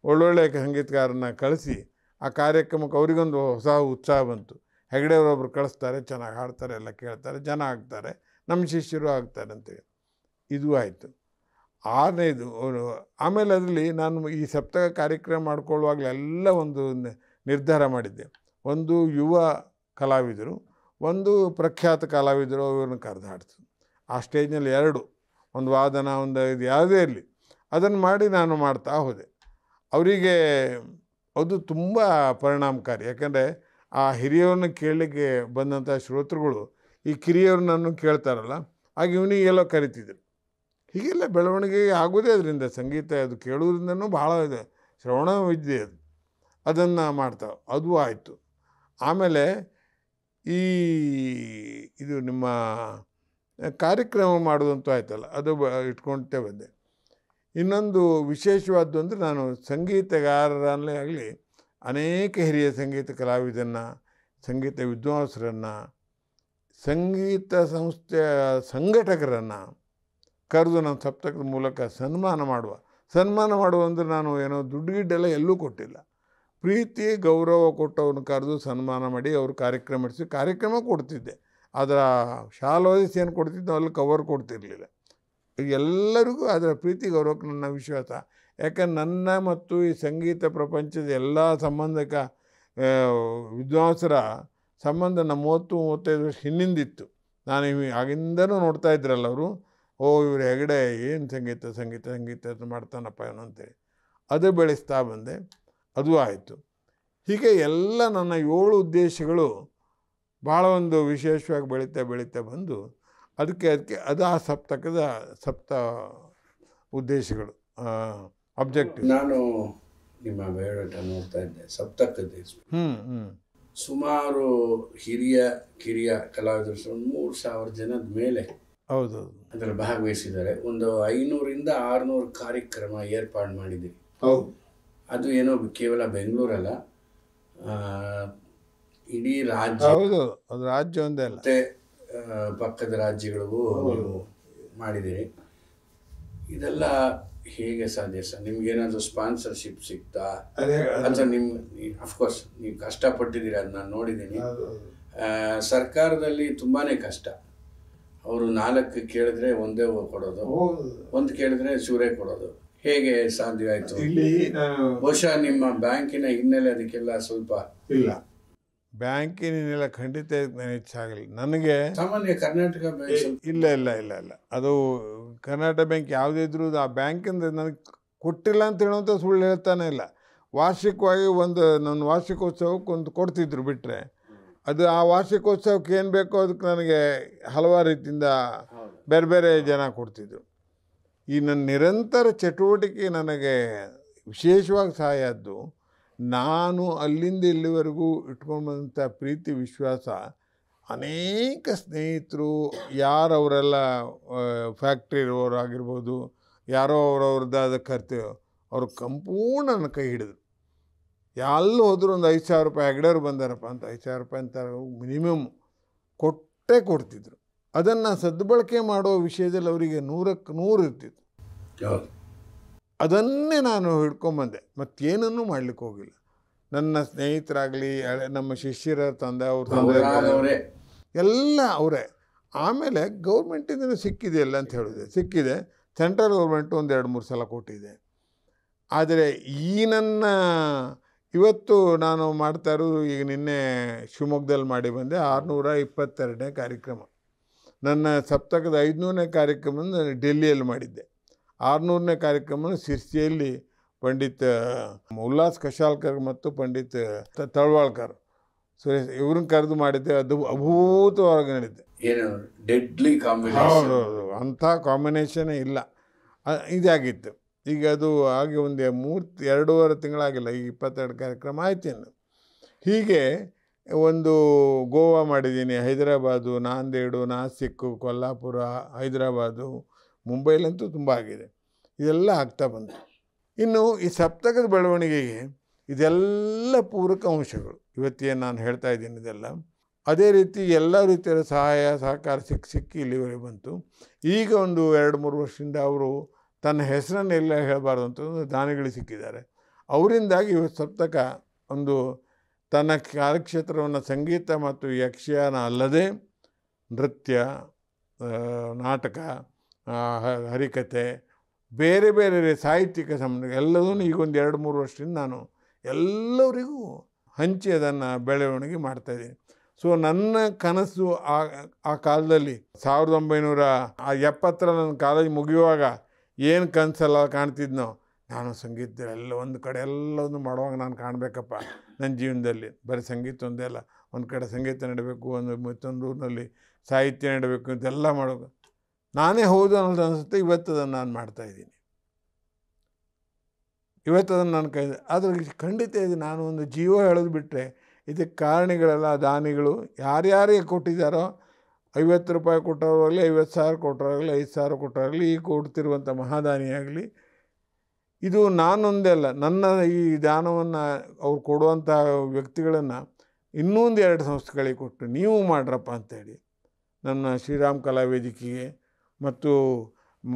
ಒಳ್ಳೊಳ್ಳೆ ಸಂಗೀತಗಾರನ್ನ ಕಳಿಸಿ ಆ ಕಾರ್ಯಕ್ರಮಕ್ಕೆ ಅವರಿಗೊಂದು ಹೊಸ ಉತ್ಸಾಹ ಬಂತು. ಹೆಗಡೆಯವರೊಬ್ಬರು ಕಳಿಸ್ತಾರೆ, ಚೆನ್ನಾಗಿ ಹಾಡ್ತಾರೆ, ಎಲ್ಲ ಕೇಳ್ತಾರೆ, ಜನ ಆಗ್ತಾರೆ, ನಮ್ಮ ಶಿಷ್ಯರು ಆಗ್ತಾರೆ ಅಂತೇಳಿ. ಇದು ಆಯಿತು. 6ನೇದು ಆಮೇಲೆ ಅದರಲ್ಲಿ ನಾನು ಈ ಸಪ್ತಾಹ ಕಾರ್ಯಕ್ರಮ ಮಾಡ್ಕೊಳ್ಳುವಾಗಲೆಲ್ಲ ಒಂದು ನಿರ್ಧಾರ ಮಾಡಿದ್ದೆ. ಒಂದು ಯುವ ಕಲಾವಿದರು, ಒಂದು ಪ್ರಖ್ಯಾತ ಕಲಾವಿದರು, ಇವ್ರನ್ನ ಕರೆದು ಹಾಡ್ತು. ಆ ಸ್ಟೇಜ್ನಲ್ಲಿ 2 ಒಂದು ವಾದನ, ಒಂದು ಇದು ಯಾವುದೇ ಇರಲಿ, ಅದನ್ನು ಮಾಡಿ ನಾನು ಮಾಡ್ತಾ ಹೋದೆ. ಅವರಿಗೆ ಅದು ತುಂಬ ಪರಿಣಾಮಕಾರಿ. ಯಾಕಂದರೆ ಆ ಹಿರಿಯವ್ರನ್ನ ಕೇಳಲಿಕ್ಕೆ ಬಂದಂಥ ಶ್ರೋತೃಗಳು ಈ ಕಿರಿಯವ್ರನ್ನೂ ಕೇಳ್ತಾರಲ್ಲ, ಆಗ ಇವನಿಗೆಲ್ಲೋ ಕರಿತಿದ್ರು. ಹೀಗೆಲ್ಲ ಬೆಳವಣಿಗೆ ಆಗೋದೇ ಅದರಿಂದ. ಸಂಗೀತ ಅದು ಕೇಳೋದ್ರಿಂದನೂ ಭಾಳ ಇದೆ, ಶ್ರವಣ ವಿದ್ಯೆ ಅದು, ಅದನ್ನು ಮಾಡ್ತಾವೆ. ಅದು ಆಯಿತು. ಆಮೇಲೆ ಇದು ನಿಮ್ಮ ಕಾರ್ಯಕ್ರಮ ಮಾಡೋದಂತೂ ಆಯ್ತಲ್ಲ, ಅದು ಇಟ್ಕೊಳ್ತೇ ಬಂದೆ. ಇನ್ನೊಂದು ವಿಶೇಷವಾದ್ದು ಅಂದರೆ, ನಾನು ಸಂಗೀತಗಾರರಲ್ಲೇ ಆಗಲಿ ಅನೇಕ ಹಿರಿಯ ಸಂಗೀತ ಕಲಾವಿದನ್ನು, ಸಂಗೀತ ವಿದ್ವಾಂಸರನ್ನು, ಸಂಗೀತ ಸಂಸ್ಥೆಯ ಸಂಘಟಕರನ್ನು ಕರೆದು ನಾನು ಸಪ್ತಕದ ಮೂಲಕ ಸನ್ಮಾನ ಮಾಡುವ ಅಂದರೆ ನಾನು ಏನೋ ದುಡ್ಡು ಗಿಡ್ಡೆಲ್ಲ ಎಲ್ಲೂ ಕೊಟ್ಟಿಲ್ಲ. ಪ್ರೀತಿ ಗೌರವ ಕೊಟ್ಟವ್ರನ್ನ ಕರೆದು ಸನ್ಮಾನ ಮಾಡಿ ಅವ್ರ ಕಾರ್ಯಕ್ರಮ ಮಾಡಿಸಿ ಕಾರ್ಯಕ್ರಮ ಕೊಡ್ತಿದ್ದೆ. ಅದರ ಶಾಲೋದಿಸಿ ಏನು ಕೊಡ್ತಿದ್ದೆ, ಅಲ್ಲಿ ಕವರ್ ಕೊಡ್ತಿರಲಿಲ್ಲ. ಎಲ್ಲರಿಗೂ ಅದರ ಪ್ರೀತಿ ಗೌರವಕ್ಕೆ ನನ್ನ ವಿಶ್ವಾಸ. ಯಾಕಂದ್ರೆ ನನ್ನ ಮತ್ತು ಈ ಸಂಗೀತ ಪ್ರಪಂಚದ ಎಲ್ಲ ಸಂಬಂಧಕ ವಿದ್ವಾಂಸರ ಸಂಬಂಧ ನಮ್ಮ 30-35 ವರ್ಷ ಹಿಂದಿಂದಿತ್ತು. ನಾನು ಆಗಿಂದನೂ ನೋಡ್ತಾ ಇದ್ರಲ್ಲ ಅವರು, ಇವರು ಹೆಗಡೆ ಏನು ಸಂಗೀತ ಮಾಡ್ತಾನಪ್ಪ ಏನೋ ಅಂತೇಳಿ ಅದು ಬೆಳೆಸ್ತಾ ಬಂದೆ. ಅದು ಆಯಿತು. ಹೀಗೆ ಎಲ್ಲ ನನ್ನ 7 ಉದ್ದೇಶಗಳು ಭಾಳ ಒಂದು ವಿಶೇಷವಾಗಿ ಬೆಳೀತಾ ಬಂದು ಅದಕ್ಕೆ ಅದು ಆ ಸಪ್ತಕದ ಉದ್ದೇಶಗಳು, ಅಬ್ಜೆಕ್ಟಿವ್. ನಾನು ನಿಮ್ಮ ಬಯೋಡಾಟ ನೋಡ್ತಾ ಇದ್ದೆ. ಸಪ್ತಕದ ಸುಮಾರು ಹಿರಿಯ ಕಿರಿಯ ಕಲಾವಿದರು 3,000 ಜನದ ಮೇಲೆ ಹೌದೌದು ಅದರಲ್ಲಿ ಭಾಗವಹಿಸಿದ್ದಾರೆ. ಒಂದು 500ರಿಂದ 600 ಕಾರ್ಯಕ್ರಮ ಏರ್ಪಾಡು ಮಾಡಿದ್ದೀರಿ. ಹೌದು. ಅದು ಏನೋ ಕೇವಲ ಬೆಂಗಳೂರಲ್ಲ, ಇಡೀ ರಾಜ್ಯ. ಹೌದು, ಅದು ರಾಜ್ಯ ಒಂದೇ ಅಲ್ಲ, ಮತ್ತೆ ಪಕ್ಕದ ರಾಜ್ಯಗಳಿಗೂ ಮಾಡಿದ್ದೀರಿ. ಇದೆಲ್ಲ ಹೇಗೆ ಸಾಧ್ಯ ಸರ್? ನಿಮ್ಗೇನಾದರೂ ಸ್ಪಾನ್ಸರ್ಶಿಪ್ ಸಿಗ್ತಾ? ಅಥವಾ ಅಫ್ಕೋರ್ಸ್ ನೀವು ಕಷ್ಟಪಟ್ಟಿದ್ದೀರಿ, ಅದು ನಾನು ನೋಡಿದ್ದೀನಿ. ಸರ್ಕಾರದಲ್ಲಿ ತುಂಬಾ ಕಷ್ಟ. ಅವರು 4 ಕೇಳಿದ್ರೆ ಒಂದೇ ಕೊಡೋದು, 1 ಕೇಳಿದ್ರೆ ಚೂರೇ ಕೊಡೋದು. ಹೇಗೆ ಸಾಧ್ಯ ಆಯಿತು? ಬಹುಶಃ ನಿಮ್ಮ ಬ್ಯಾಂಕಿನ ಹಿನ್ನೆಲೆ ಅದಕ್ಕೆಲ್ಲ ಸ್ವಲ್ಪ ಇಲ್ಲ. ಬ್ಯಾಂಕಿನ ಹಿನ್ನೆಲೆ ಖಂಡಿತ ಹೆಚ್ಚಾಗಲಿಲ್ಲ ನನಗೆ. ಸಾಮಾನ್ಯ ಕರ್ನಾಟಕ ಬ್ಯಾಂಕ್ ಇಲ್ಲ. ಅದು ಕರ್ನಾಟಕ ಬ್ಯಾಂಕ್ ಯಾವುದೇ ಇದ್ರೂ ಆ ಬ್ಯಾಂಕಿಂದ ನನಗೆ ಕೊಟ್ಟಿಲ್ಲ ಅಂತ ಹೇಳುವಂಥ ಸುಳ್ಳು ಹೇಳ್ತಾನೆ ಇಲ್ಲ. ವಾರ್ಷಿಕವಾಗಿ ನನ್ನ ವಾರ್ಷಿಕೋತ್ಸವಕ್ಕೆ ಒಂದು ಕೊಡ್ತಿದ್ರು ಬಿಟ್ಟರೆ, ಅದು ಆ ವಾರ್ಷಿಕೋತ್ಸವಕ್ಕೆ ಏನು ಬೇಕೋ ಅದಕ್ಕೆ ನನಗೆ ಹಲವಾರು ರೀತಿಯಿಂದ ಬೇರೆ ಬೇರೆ ಜನ ಕೊಡ್ತಿದ್ರು. ಈ ನನ್ನ ನಿರಂತರ ಚಟುವಟಿಕೆ ನನಗೆ ವಿಶೇಷವಾಗಿ ಸಹಾಯ ಆದ್ದು, ನಾನು ಅಲ್ಲಿಂದ ಇಲ್ಲಿವರೆಗೂ ಇಟ್ಕೊಂಡು ಬಂದಂಥ ಪ್ರೀತಿ ವಿಶ್ವಾಸ. ಅನೇಕ ಸ್ನೇಹಿತರು ಅವರೆಲ್ಲ ಫ್ಯಾಕ್ಟ್ರಿ ಇರೋರು ಆಗಿರ್ಬೋದು, ಯಾರೋ ಅವರವ್ರದ್ದಾದ ಕರ್ತವ್ಯ, ಅವರು ಸಂಪೂರ್ಣ ನನ್ನ ಕೈ ಹಿಡಿದ್ರು. ಎಲ್ಲೂ ಹೋದರೂ ಒಂದು 5,000 ರೂಪಾಯಿ ಹೆಗ್ಡೆಯವ್ರು ಬಂದಾರಪ್ಪ ಅಂತ 5,000 ರೂಪಾಯಿ ಅಂತ ಮಿನಿಮಮ್ ಕೊಡ್ತಿದ್ರು. ಅದನ್ನು ಸದ್ಬಳಕೆ ಮಾಡೋ ವಿಷಯದಲ್ಲಿ ಅವರಿಗೆ 100ಕ್ಕೆ 100 ಇರ್ತಿತ್ತು. ಅದನ್ನೇ ನಾನು ಹಿಡ್ಕೊಂಬಂದೆ, ಮತ್ತೇನನ್ನೂ ಮಾಡಲಿಕ್ಕೆ ಹೋಗಿಲ್ಲ. ನನ್ನ ಸ್ನೇಹಿತರಾಗಲಿ, ನಮ್ಮ ಶಿಷ್ಯರ ತಂದೆ ಅವ್ರ ಎಲ್ಲ ಅವರೇ. ಆಮೇಲೆ ಗೌರ್ಮೆಂಟಿಂದ ಸಿಕ್ಕಿದೆಯಲ್ಲ ಅಂತ ಹೇಳಿದೆ, ಸಿಕ್ಕಿದೆ. ಸೆಂಟ್ರಲ್ ಗೌರ್ಮೆಂಟು ಒಂದು 2-3 ಸಲ ಕೊಟ್ಟಿದೆ. ಆದರೆ ನನ್ನ ಇವತ್ತು ನಾನು ಮಾಡ್ತಾ ಇರೋದು, ಈಗ ನಿನ್ನೆ ಶಿವಮೊಗ್ಗದಲ್ಲಿ ಮಾಡಿ ಬಂದೆ 622ನೇ ಕಾರ್ಯಕ್ರಮ. ನನ್ನ ಸಪ್ತಕದ 500ನೇ ಕಾರ್ಯಕ್ರಮವನ್ನು ಡೆಲ್ಲಿಯಲ್ಲಿ ಮಾಡಿದ್ದೆ. 600ನೇ ಕಾರ್ಯಕ್ರಮವನ್ನು ಸಿರ್ಸಿಯಲ್ಲಿ ಪಂಡಿತ್ ಉಲ್ಲಾಸ್ ಕಶಾಲ್ಕರ್ ಮತ್ತು ಪಂಡಿತ್ ತಳ್ವಾಳ್ಕರ್ ಸುರೇಶ್ ಇವ್ರನ್ನ ಕರೆದು ಮಾಡಿದ್ದೆ. ಅದು ಅಭೂತವಾಗಿ ನಡೀತೆ. ಏನು ಡೆಡ್ಲಿ ಕಾಂಬಿನೇಷನ್. ಹೌದು, ಅಂಥ ಕಾಂಬಿನೇಷನೇ ಇಲ್ಲ. ಇದಾಗಿತ್ತು. ಈಗ ಅದು ಆಗಿ ಒಂದು 2.5 ತಿಂಗಳಾಗಿಲ್ಲ. ಈಗ 22 ಕಾರ್ಯಕ್ರಮ ಆಯ್ತೇನು. ಹೀಗೆ ಒಂದು ಗೋವಾ ಮಾಡಿದ್ದೀನಿ, ಹೈದರಾಬಾದು, ನಾಂದೇಡು, ನಾಸಿಕ್ಕು, ಕೊಲ್ಲಾಪುರ, ಹೈದರಾಬಾದು, ಮುಂಬೈಲಂತೂ ತುಂಬ ಆಗಿದೆ. ಇದೆಲ್ಲ ಆಗ್ತಾ ಬಂತು. ಇನ್ನು ಈ ಸಪ್ತಕದ ಬೆಳವಣಿಗೆಗೆ ಇದೆಲ್ಲ ಪೂರಕ ಅಂಶಗಳು. ಇವತ್ತೇನು ನಾನು ಹೇಳ್ತಾ ಇದ್ದೀನಿ ಇದೆಲ್ಲ ಅದೇ ರೀತಿ ಎಲ್ಲ ರೀತಿಯ ಸಹಾಯ ಸಹಕಾರ ಸಿಕ್ಕಿ ಇಲ್ಲಿವರೆಗೆ ಬಂತು. ಈಗ ಒಂದು 2-3 ವರ್ಷದಿಂದ ಅವರು ತನ್ನ ಹೆಸರನ್ನೆಲ್ಲ ಹೇಳಬಾರ್ದು ಅಂತ ದಾನಿಗಳು ಸಿಕ್ಕಿದ್ದಾರೆ. ಅವರಿಂದಾಗಿ ಇವತ್ತು ಸಪ್ತಕ ಒಂದು ತನ್ನ ಕಾರ್ಯಕ್ಷೇತ್ರವನ್ನು ಸಂಗೀತ ಮತ್ತು ಯಕ್ಷಗಾನ ಅಲ್ಲದೆ ನೃತ್ಯ, ನಾಟಕ, ಹರಿಕತೆ, ಬೇರೆ ಬೇರೆ ಸಾಹಿತ್ಯಿಕ ಸಂಬಂಧ ಎಲ್ಲದನ್ನು ಈಗ ಒಂದು 2-3 ವರ್ಷದಿಂದ ನಾನು ಎಲ್ಲರಿಗೂ ಹಂಚಿ ಅದನ್ನು ಬೆಳವಣಿಗೆ ಮಾಡ್ತಾಯಿದ್ದೀನಿ. ಸೊ ನನ್ನ ಕನಸು ಆ ಕಾಲದಲ್ಲಿ 1970 ನನ್ನ ಕಾಲೇಜ್ ಮುಗಿಯುವಾಗ ಏನು ಕನಸೆಲ್ಲ ಕಾಣ್ತಿದ್ನೋ, ನಾನು ಸಂಗೀತ ಎಲ್ಲ ಒಂದು ಕಡೆ ಎಲ್ಲವನ್ನು ಮಾಡುವಾಗ ನಾನು ಕಾಣಬೇಕಪ್ಪ ನನ್ನ ಜೀವನದಲ್ಲಿ. ಬರೀ ಸಂಗೀತ ಒಂದೇ ಅಲ್ಲ, ಒಂದು ಕಡೆ ಸಂಗೀತ ನಡೀಬೇಕು, ಮತ್ತೊಂದು ಊರಿನಲ್ಲಿ ಸಾಹಿತ್ಯ ನಡೀಬೇಕು, ಇದೆಲ್ಲ ಮಾಡೋದು ನಾನೇ ಹೌದು ಅನ್ನೋದು ಅನಿಸುತ್ತೆ. ಇವತ್ತು ಅದನ್ನು ನಾನು ಮಾಡ್ತಾಯಿದ್ದೀನಿ. ಇವತ್ತದನ್ನು ನಾನು ಆದರೆ ಖಂಡಿತ ಇದು ನಾನು ಒಂದು ಜೀವ ಹೇಳೋದು ಬಿಟ್ಟರೆ ಇದಕ್ಕೆ ಕಾರಣಿಗಳೆಲ್ಲ ದಾನಿಗಳು ಯಾರ್ಯಾರಿಗೆ ಕೊಟ್ಟಿದ್ದಾರೋ, 50 ರೂಪಾಯಿ ಕೊಟ್ಟವರಾಗಲಿ, 50,000 ಕೊಟ್ಟವರಾಗಲಿ, 5,000 ಕೊಟ್ಟವರಾಗಲಿ, ಈ ಕೊಡ್ತಿರುವಂಥ ಮಹಾದಾನಿಯಾಗಲಿ, ಇದು ನಾನೊಂದೇ ಅಲ್ಲ, ನನ್ನ ಈ ದಾನವನ್ನು ಅವ್ರು ಕೊಡುವಂಥ ವ್ಯಕ್ತಿಗಳನ್ನು ಇನ್ನೊಂದು 2 ಸಂಸ್ಥೆಗಳಿಗೆ ಕೊಟ್ಟು ನೀವು ಮಾಡ್ರಪ್ಪ ಅಂತೇಳಿ ನನ್ನ ಶ್ರೀರಾಮ್ ಕಲಾ ವೇದಿಕೆಗೆ ಮತ್ತು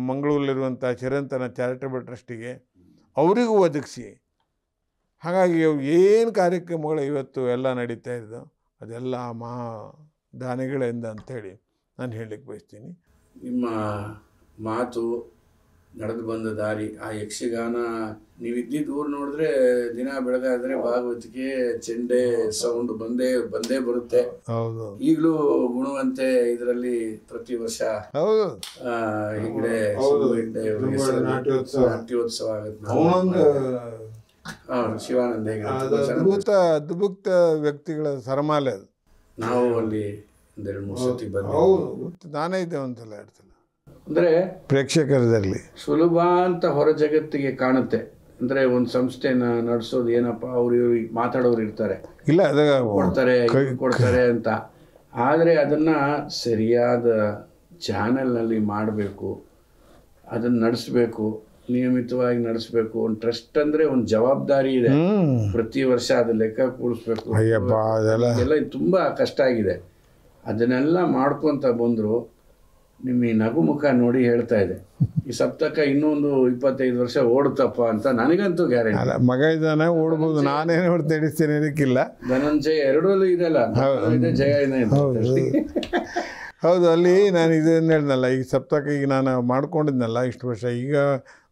ಮಂಗಳೂರಲ್ಲಿರುವಂಥ ಚಿರಂತನ ಚಾರಿಟಬಲ್ ಟ್ರಸ್ಟಿಗೆ ಅವರಿಗೂ ಒದಗಿಸಿ. ಹಾಗಾಗಿ ಏನು ಕಾರ್ಯಕ್ರಮಗಳು ಇವತ್ತು ಎಲ್ಲ ನಡೀತಾ ಇದ್ದೋ ಅದೆಲ್ಲ ಮಹಾ ದಾನಿಗಳಿಂದ ಅಂಥೇಳಿ ನಾನು ಹೇಳಲಿಕ್ಕೆ ಬಯಸ್ತೀನಿ. ನಿಮ್ಮ ಮಾತು, ನಡೆದು ಬಂದ ದಾರಿ, ಆ ಯಕ್ಷಗಾನ ನೀವಿದ್ದಿದ್ದು ಊರು ನೋಡಿದ್ರೆ ದಿನ ಬೆಳಗಾದ್ರೆ ಭಾಗವತಿಕೆ, ಚೆಂಡೆ ಸೌಂಡ್ ಬಂದೇ ಬರುತ್ತೆ. ಹೌದು, ಈಗಲೂ ಗುಣವಂತೆ ಇದರಲ್ಲಿ ಪ್ರತಿ ವರ್ಷ ಹೌದು ಹೆಗ್ಡೆ ನಾಟ್ಯೋತ್ಸವ ಆಗುತ್ತೆ. ಶಿವಾನಂದ ಹೆಗ್ಡೆ ಅದ್ಭುತ ವ್ಯಕ್ತಿಗಳ ಸರಮಾಲೆ ಅದು. ನಾವು ಅಲ್ಲಿ 2-3 ಸತಿ ಬಂದು, ಹೌದು ನಾನೇ ಇದ್ದೆ ಒಂದ್ಸಲ 2 ಸಲ. ಅಂದರೆ ಪ್ರೇಕ್ಷಕರದಲ್ಲಿ ಸುಲಭ ಅಂತ ಹೊರ ಜಗತ್ತಿಗೆ ಕಾಣುತ್ತೆ. ಅಂದರೆ ಒಂದು ಸಂಸ್ಥೆನ ನಡೆಸೋದು ಏನಪ್ಪ, ಅವ್ರು ಇವ್ರಿಗೆ ಮಾತಾಡೋರು ಇರ್ತಾರೆ, ಇಲ್ಲ ಕೊಡ್ತಾರೆ ಅಂತ. ಆದರೆ ಅದನ್ನು ಸರಿಯಾದ ಚಾನೆಲ್ನಲ್ಲಿ ಮಾಡಬೇಕು, ಅದನ್ನು ನಡೆಸಬೇಕು, ನಿಯಮಿತವಾಗಿ ನಡೆಸಬೇಕು. ಒಂದು ಟ್ರಸ್ಟ್ ಅಂದರೆ ಒಂದು ಜವಾಬ್ದಾರಿ ಇದೆ. ಪ್ರತಿ ವರ್ಷ ಅದು ಲೆಕ್ಕ ಕೂಡಿಸ್ಬೇಕು. ಅದೆಲ್ಲ ತುಂಬ ಕಷ್ಟ ಆಗಿದೆ. ಅದನ್ನೆಲ್ಲ ಮಾಡ್ಕೊತ ಬಂದರು. ನಿಮ್ಮ ಈ ನಗುಮುಖ ನೋಡಿ ಹೇಳ್ತಾ ಇದೆ, ಈ ಸಪ್ತಕ ಇನ್ನೊಂದು 25 ವರ್ಷ ಓಡುತ್ತಪ್ಪ ಅಂತ ನನಗಂತೂ ಗ್ಯಾರಂಟಿ. ಮಗ ಇದ್ದಾನೆ, ಓಡ್ಬೋದು. ನಾನೇನು ಹೊಡೆದು ನಡೆಸ್ತೇನೆ ಇದಕ್ಕಿಲ್ಲ. ಧನಂಜಯ ಎರಡರಲ್ಲೂ ಇದೆಲ್ಲ ಇದೆ, ಜಯ ಇದೆ. ಹೌದು, ಅಲ್ಲಿ ನಾನು ಇದನ್ನು ಹೇಳ್ದಲ್ಲ, ಈಗ ಸಪ್ತಕ ಈಗ ನಾನು ಮಾಡ್ಕೊಂಡಿದ್ನಲ್ಲ ಇಷ್ಟು ವರ್ಷ. ಈಗ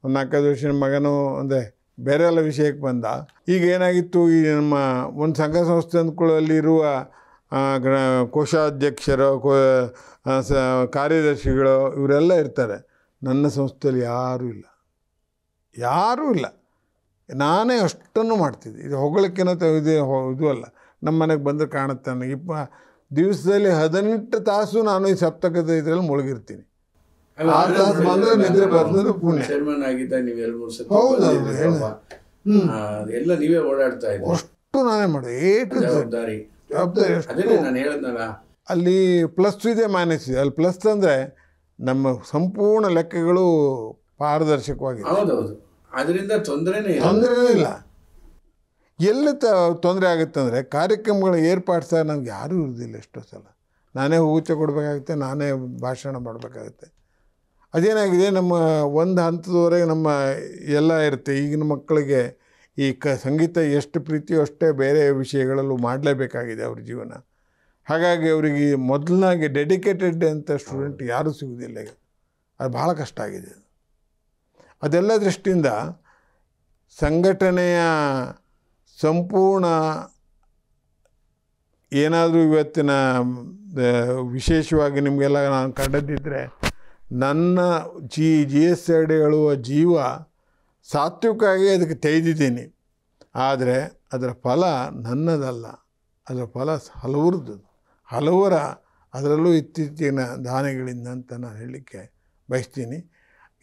ಒಂದು 4-5 ವರ್ಷ ಮಗನೂ ಅಂದರೆ ಬೇರೆ ಎಲ್ಲ ವಿಷಯಕ್ಕೆ ಬಂದ. ಈಗ ಏನಾಗಿತ್ತು, ಈ ನಮ್ಮ ಒಂದು ಸಂಘ ಸಂಸ್ಥೆ ಅಂದ್ಕೊಳ್ಳಲ್ಲಿರುವ ಕೋಶಾಧ್ಯಕ್ಷರು, ಕಾರ್ಯದರ್ಶಿಗಳು ಇವರೆಲ್ಲ ಇರ್ತಾರೆ. ನನ್ನ ಸಂಸ್ಥೆಯಲ್ಲಿ ಯಾರೂ ಇಲ್ಲ. ನಾನೇ ಅಷ್ಟನ್ನು ಮಾಡ್ತಿದ್ದೆ. ಇದು ಹೊಗಳಿಕೆನೋ ಇದು ಅಲ್ಲ. ನಮ್ಮ ಮನೆಗೆ ಬಂದರೆ ಕಾಣುತ್ತೆ ನನಗೆ. ದಿವಸದಲ್ಲಿ 18 ತಾಸು ನಾನು ಈ ಸಪ್ತಕದ ಇದರಲ್ಲಿ ಮುಳುಗಿರ್ತೀನಿ. 6 ತಾಸು ಬಂದರೆ ನಿದ್ರೆ ಬರ್ತದೆ. ಪುಣ್ಯ ಚೇರ್ಮನ್ ಆಗಿದ್ದ ನೀವು 2-3 ಸತಿ. ಹೌದು, ಎಲ್ಲ ನೀವೇ ಓಡಾಡ್ತಾ ಇದ್ದೀವಿ. ಅಷ್ಟು ನಾನೇ ಮಾಡಿದೆ. ಜವಾಬ್ದಾರಿ ನಾನು ಹೇಳಿದ್ನಲ್ಲ, ಅಲ್ಲಿ ಪ್ಲಸ್ ಇದೆ, ಮೈನಸ್ ಇದೆ. ಅಲ್ಲಿ ಪ್ಲಸ್ ಅಂದರೆ ನಮ್ಮ ಸಂಪೂರ್ಣ ಲೆಕ್ಕಗಳು ಪಾರದರ್ಶಕವಾಗಿದೆ. ಹೌದೌದು, ಅದರಿಂದ ತೊಂದರೆನೇ ಇಲ್ಲ. ಎಲ್ಲಿ ತೊಂದರೆ ಆಗುತ್ತೆ ಅಂದರೆ ಕಾರ್ಯಕ್ರಮಗಳು ಏರ್ಪಾಡ್ಸಾಗ ನನಗೆ ಯಾರೂ ಇರೋದಿಲ್ಲ. ಎಷ್ಟೋ ಸಲ ನಾನೇ ಹೂಚೆ ಕೊಡಬೇಕಾಗುತ್ತೆ, ನಾನೇ ಭಾಷಣ ಮಾಡಬೇಕಾಗುತ್ತೆ. ಅದೇನಾಗಿದೆ, ನಮ್ಮ ಒಂದು ಹಂತದವರೆಗೆ ನಮ್ಮ ಎಲ್ಲ ಇರುತ್ತೆ. ಈಗಿನ ಮಕ್ಕಳಿಗೆ ಈ ಸಂಗೀತ ಎಷ್ಟು ಪ್ರೀತಿಯೋ ಅಷ್ಟೇ ಬೇರೆ ವಿಷಯಗಳಲ್ಲೂ ಮಾಡಲೇಬೇಕಾಗಿದೆ ಅವ್ರ ಜೀವನ. ಹಾಗಾಗಿ ಅವರಿಗೆ ಮೊದಲನಾಗಿ ಡೆಡಿಕೇಟೆಡ್ ಅಂತ ಸ್ಟೂಡೆಂಟ್ ಯಾರೂ ಸಿಗೋದಿಲ್ಲ. ಈಗ ಅದು ಭಾಳ ಕಷ್ಟ ಆಗಿದೆ. ಅದೆಲ್ಲ ದೃಷ್ಟಿಯಿಂದ ಸಂಘಟನೆಯ ಸಂಪೂರ್ಣ ಏನಾದರೂ ಇವತ್ತಿನ ವಿಶೇಷವಾಗಿ ನಿಮಗೆಲ್ಲ ನಾನು ಕಂಡದ್ದಿದ್ದರೆ, ನನ್ನ GSRD ಹೇಳುವ ಜೀವ ಸಾತ್ವಿಕವಾಗಿ ಅದಕ್ಕೆ ತೆಗೆದಿದ್ದೀನಿ. ಆದರೆ ಅದರ ಫಲ ನನ್ನದಲ್ಲ, ಅದರ ಫಲ ಹಲವರ ಅದರಲ್ಲೂ ಇತ್ತೀಚಿನ ದಾನಿಗಳಿಂದ ಅಂತ ನಾನು ಹೇಳಲಿಕ್ಕೆ ಬಯಸ್ತೀನಿ.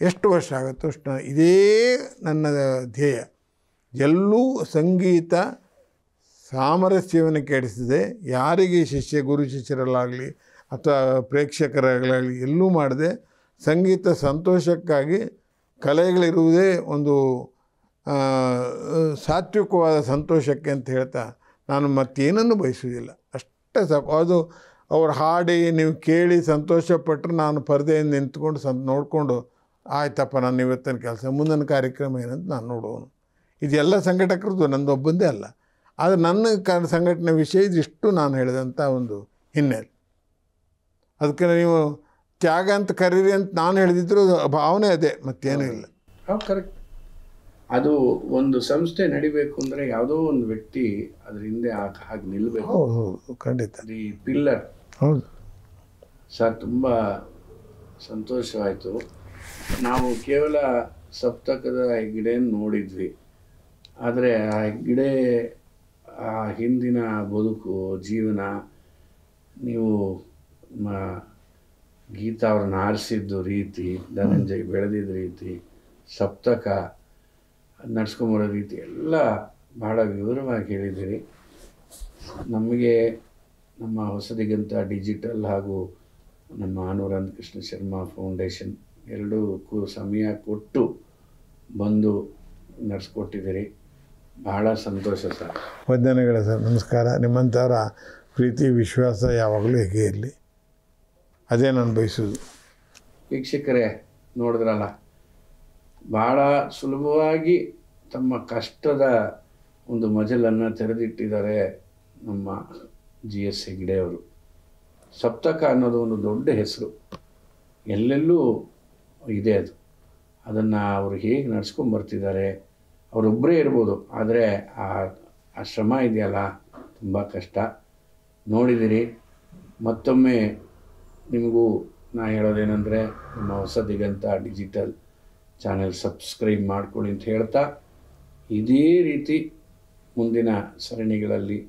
ಎಷ್ಟು ವರ್ಷ ಆಗುತ್ತೋ ಅಷ್ಟು ಇದೇ ನನ್ನ ಧ್ಯೇಯ. ಎಲ್ಲೂ ಸಂಗೀತ ಸಾಮರಸ್ಯವನ್ನು ಕೆಡಿಸಿದೆ, ಯಾರಿಗೆ ಗುರು ಶಿಷ್ಯರಲ್ಲಾಗಲಿ ಅಥವಾ ಪ್ರೇಕ್ಷಕರಾಗಲಿ ಎಲ್ಲೂ ಮಾಡದೆ ಸಂಗೀತ ಸಂತೋಷಕ್ಕಾಗಿ ಕಲೆಗಳಿರುವುದೇ ಒಂದು ಸಾತ್ವಿಕವಾದ ಸಂತೋಷಕ್ಕೆ ಅಂತ ಹೇಳ್ತಾ ನಾನು ಮತ್ತೇನನ್ನು ಬಯಸುವುದಿಲ್ಲ. ಅಷ್ಟೇ ಸಾಕು. ಅದು ಅವ್ರು ಹಾಡಿ ನೀವು ಕೇಳಿ ಸಂತೋಷಪಟ್ಟರೆ ನಾನು ಪರದೆಯಿಂದ ನಿಂತ್ಕೊಂಡು ನೋಡಿಕೊಂಡು ಆಯ್ತಪ್ಪ ನಾನು ಇವತ್ತಿನ ಕೆಲಸ ಮುಂದಿನ ಕಾರ್ಯಕ್ರಮ ಏನಂತ ನಾನು ನೋಡುವನು. ಇದೆಲ್ಲ ಸಂಘಟಕರದ್ದು, ನಂದೊಬ್ಬಂದೇ ಅಲ್ಲ. ಆದರೆ ನನ್ನ ಸಂಘಟನೆ ವಿಷಯ ಇದಿಷ್ಟು ನಾನು ಹೇಳಿದಂಥ ಒಂದು ಹಿನ್ನೆಲೆ. ಅದಕ್ಕೆ ನೀವು ತ್ಯಾಗ ಅಂತ ಕರೀರಿ ಅಂತ ನಾನು ಹೇಳಿದ್ರು ಭಾವನೆ ಅದೇ, ಮತ್ತೇನೂ ಇಲ್ಲ. ಕರೆಕ್ಟ್. ಅದು ಒಂದು ಸಂಸ್ಥೆ ನಡಿಬೇಕು ಅಂದರೆ ಯಾವುದೋ ಒಂದು ವ್ಯಕ್ತಿ ಅದ್ರ ಹಿಂದೆ ಹಾಗೆ ನಿಲ್ಲಬೇಕು. ಹೌದು, ಖಂಡಿತ. The pillar. ಹೌದು ಸರ್, ತುಂಬ ಸಂತೋಷವಾಯಿತು. ನಾವು ಕೇವಲ ಸಪ್ತಕದ ಹೆಗ್ಗಡೆಯನ್ನು ನೋಡಿದ್ವಿ, ಆದರೆ ಆ ಹೆಗ್ಗಡೆ ಆ ಹಿಂದಿನ ಬದುಕು ಜೀವನ, ನೀವು ಗೀತಾ ಅವ್ರನ್ನ ಆರಿಸಿದ್ದು ರೀತಿ, ಧನಂಜಯ್ ಬೆಳೆದಿದ್ದ ರೀತಿ, ಸಪ್ತಕ ನಡ್ಸ್ಕೊಂಬರೋ ರೀತಿ ಎಲ್ಲ ಭಾಳ ವಿವರವಾಗಿ ಹೇಳಿದ್ದೀರಿ. ನಮಗೆ ನಮ್ಮ ಹೊಸದಿಗಂತ ಡಿಜಿಟಲ್ ಹಾಗೂ ನಮ್ಮ ಆನೂರಾನಂದ ಕೃಷ್ಣ ಶರ್ಮಾ ಫೌಂಡೇಶನ್ ಎರಡಕ್ಕೂ ಸಮಯ ಕೊಟ್ಟು ಬಂದು ನಡೆಸ್ಕೊಟ್ಟಿದ್ದೀರಿ. ಭಾಳ ಸಂತೋಷ ಸರ್. ವಂದನೆಗಳು ಸರ್. ನಮಸ್ಕಾರ. ನಿಮ್ಮಂಥವರ ಪ್ರೀತಿ ವಿಶ್ವಾಸ ಯಾವಾಗಲೂ ಹೇಗೆ ಇರಲಿ, ಅದೇ ನಾನು ಬಯಸೋದು. ವೀಕ್ಷಕರೇ, ನೋಡಿದ್ರಲ್ಲ, ಭಾಳ ಸುಲಭವಾಗಿ ತಮ್ಮ ಕಷ್ಟದ ಒಂದು ಮಜಲನ್ನು ತೆರೆದಿಟ್ಟಿದ್ದಾರೆ ನಮ್ಮ GS ಹೆಗ್ಡೆ ಅವರು. ಸಪ್ತಕ ಅನ್ನೋದು ಒಂದು ದೊಡ್ಡ ಹೆಸರು, ಎಲ್ಲೆಲ್ಲೂ ಇದೆ. ಅದನ್ನು ಅವರು ಹೇಗೆ ನಡ್ಸ್ಕೊಂಬರ್ತಿದ್ದಾರೆ, ಅವರೊಬ್ಬರೇ ಇರ್ಬೋದು, ಆದರೆ ಆ ಶ್ರಮ ಇದೆಯಲ್ಲ, ತುಂಬ ಕಷ್ಟ. ನೋಡಿದಿರಿ. ಮತ್ತೊಮ್ಮೆ ನಿಮಗೂ ನಾ ಹೇಳೋದೇನೆಂದರೆ, ನಮ್ಮ ಹೊಸದಿಗಂತ ಡಿಜಿಟಲ್ ಚಾನೆಲ್ ಸಬ್ಸ್ಕ್ರೈಬ್ ಮಾಡ್ಕೊಳ್ಳಿ ಅಂತ ಹೇಳ್ತಾ, ಇದೇ ರೀತಿ ಮುಂದಿನ ಸರಣಿಗಳಲ್ಲಿ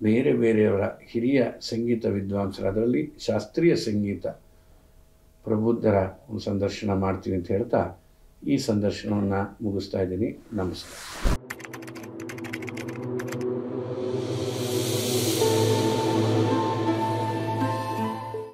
ಬೇರೆ ಬೇರೆಯವರ ಹಿರಿಯ ಸಂಗೀತ ವಿದ್ವಾಂಸರ, ಅದರಲ್ಲಿ ಶಾಸ್ತ್ರೀಯ ಸಂಗೀತ ಪ್ರಬುದ್ಧರ ಒಂದು ಸಂದರ್ಶನ ಮಾಡ್ತೀವಿ ಅಂತ ಹೇಳ್ತಾ ಈ ಸಂದರ್ಶನವನ್ನು ಮುಗಿಸ್ತಾ ಇದ್ದೀನಿ. ನಮಸ್ಕಾರ.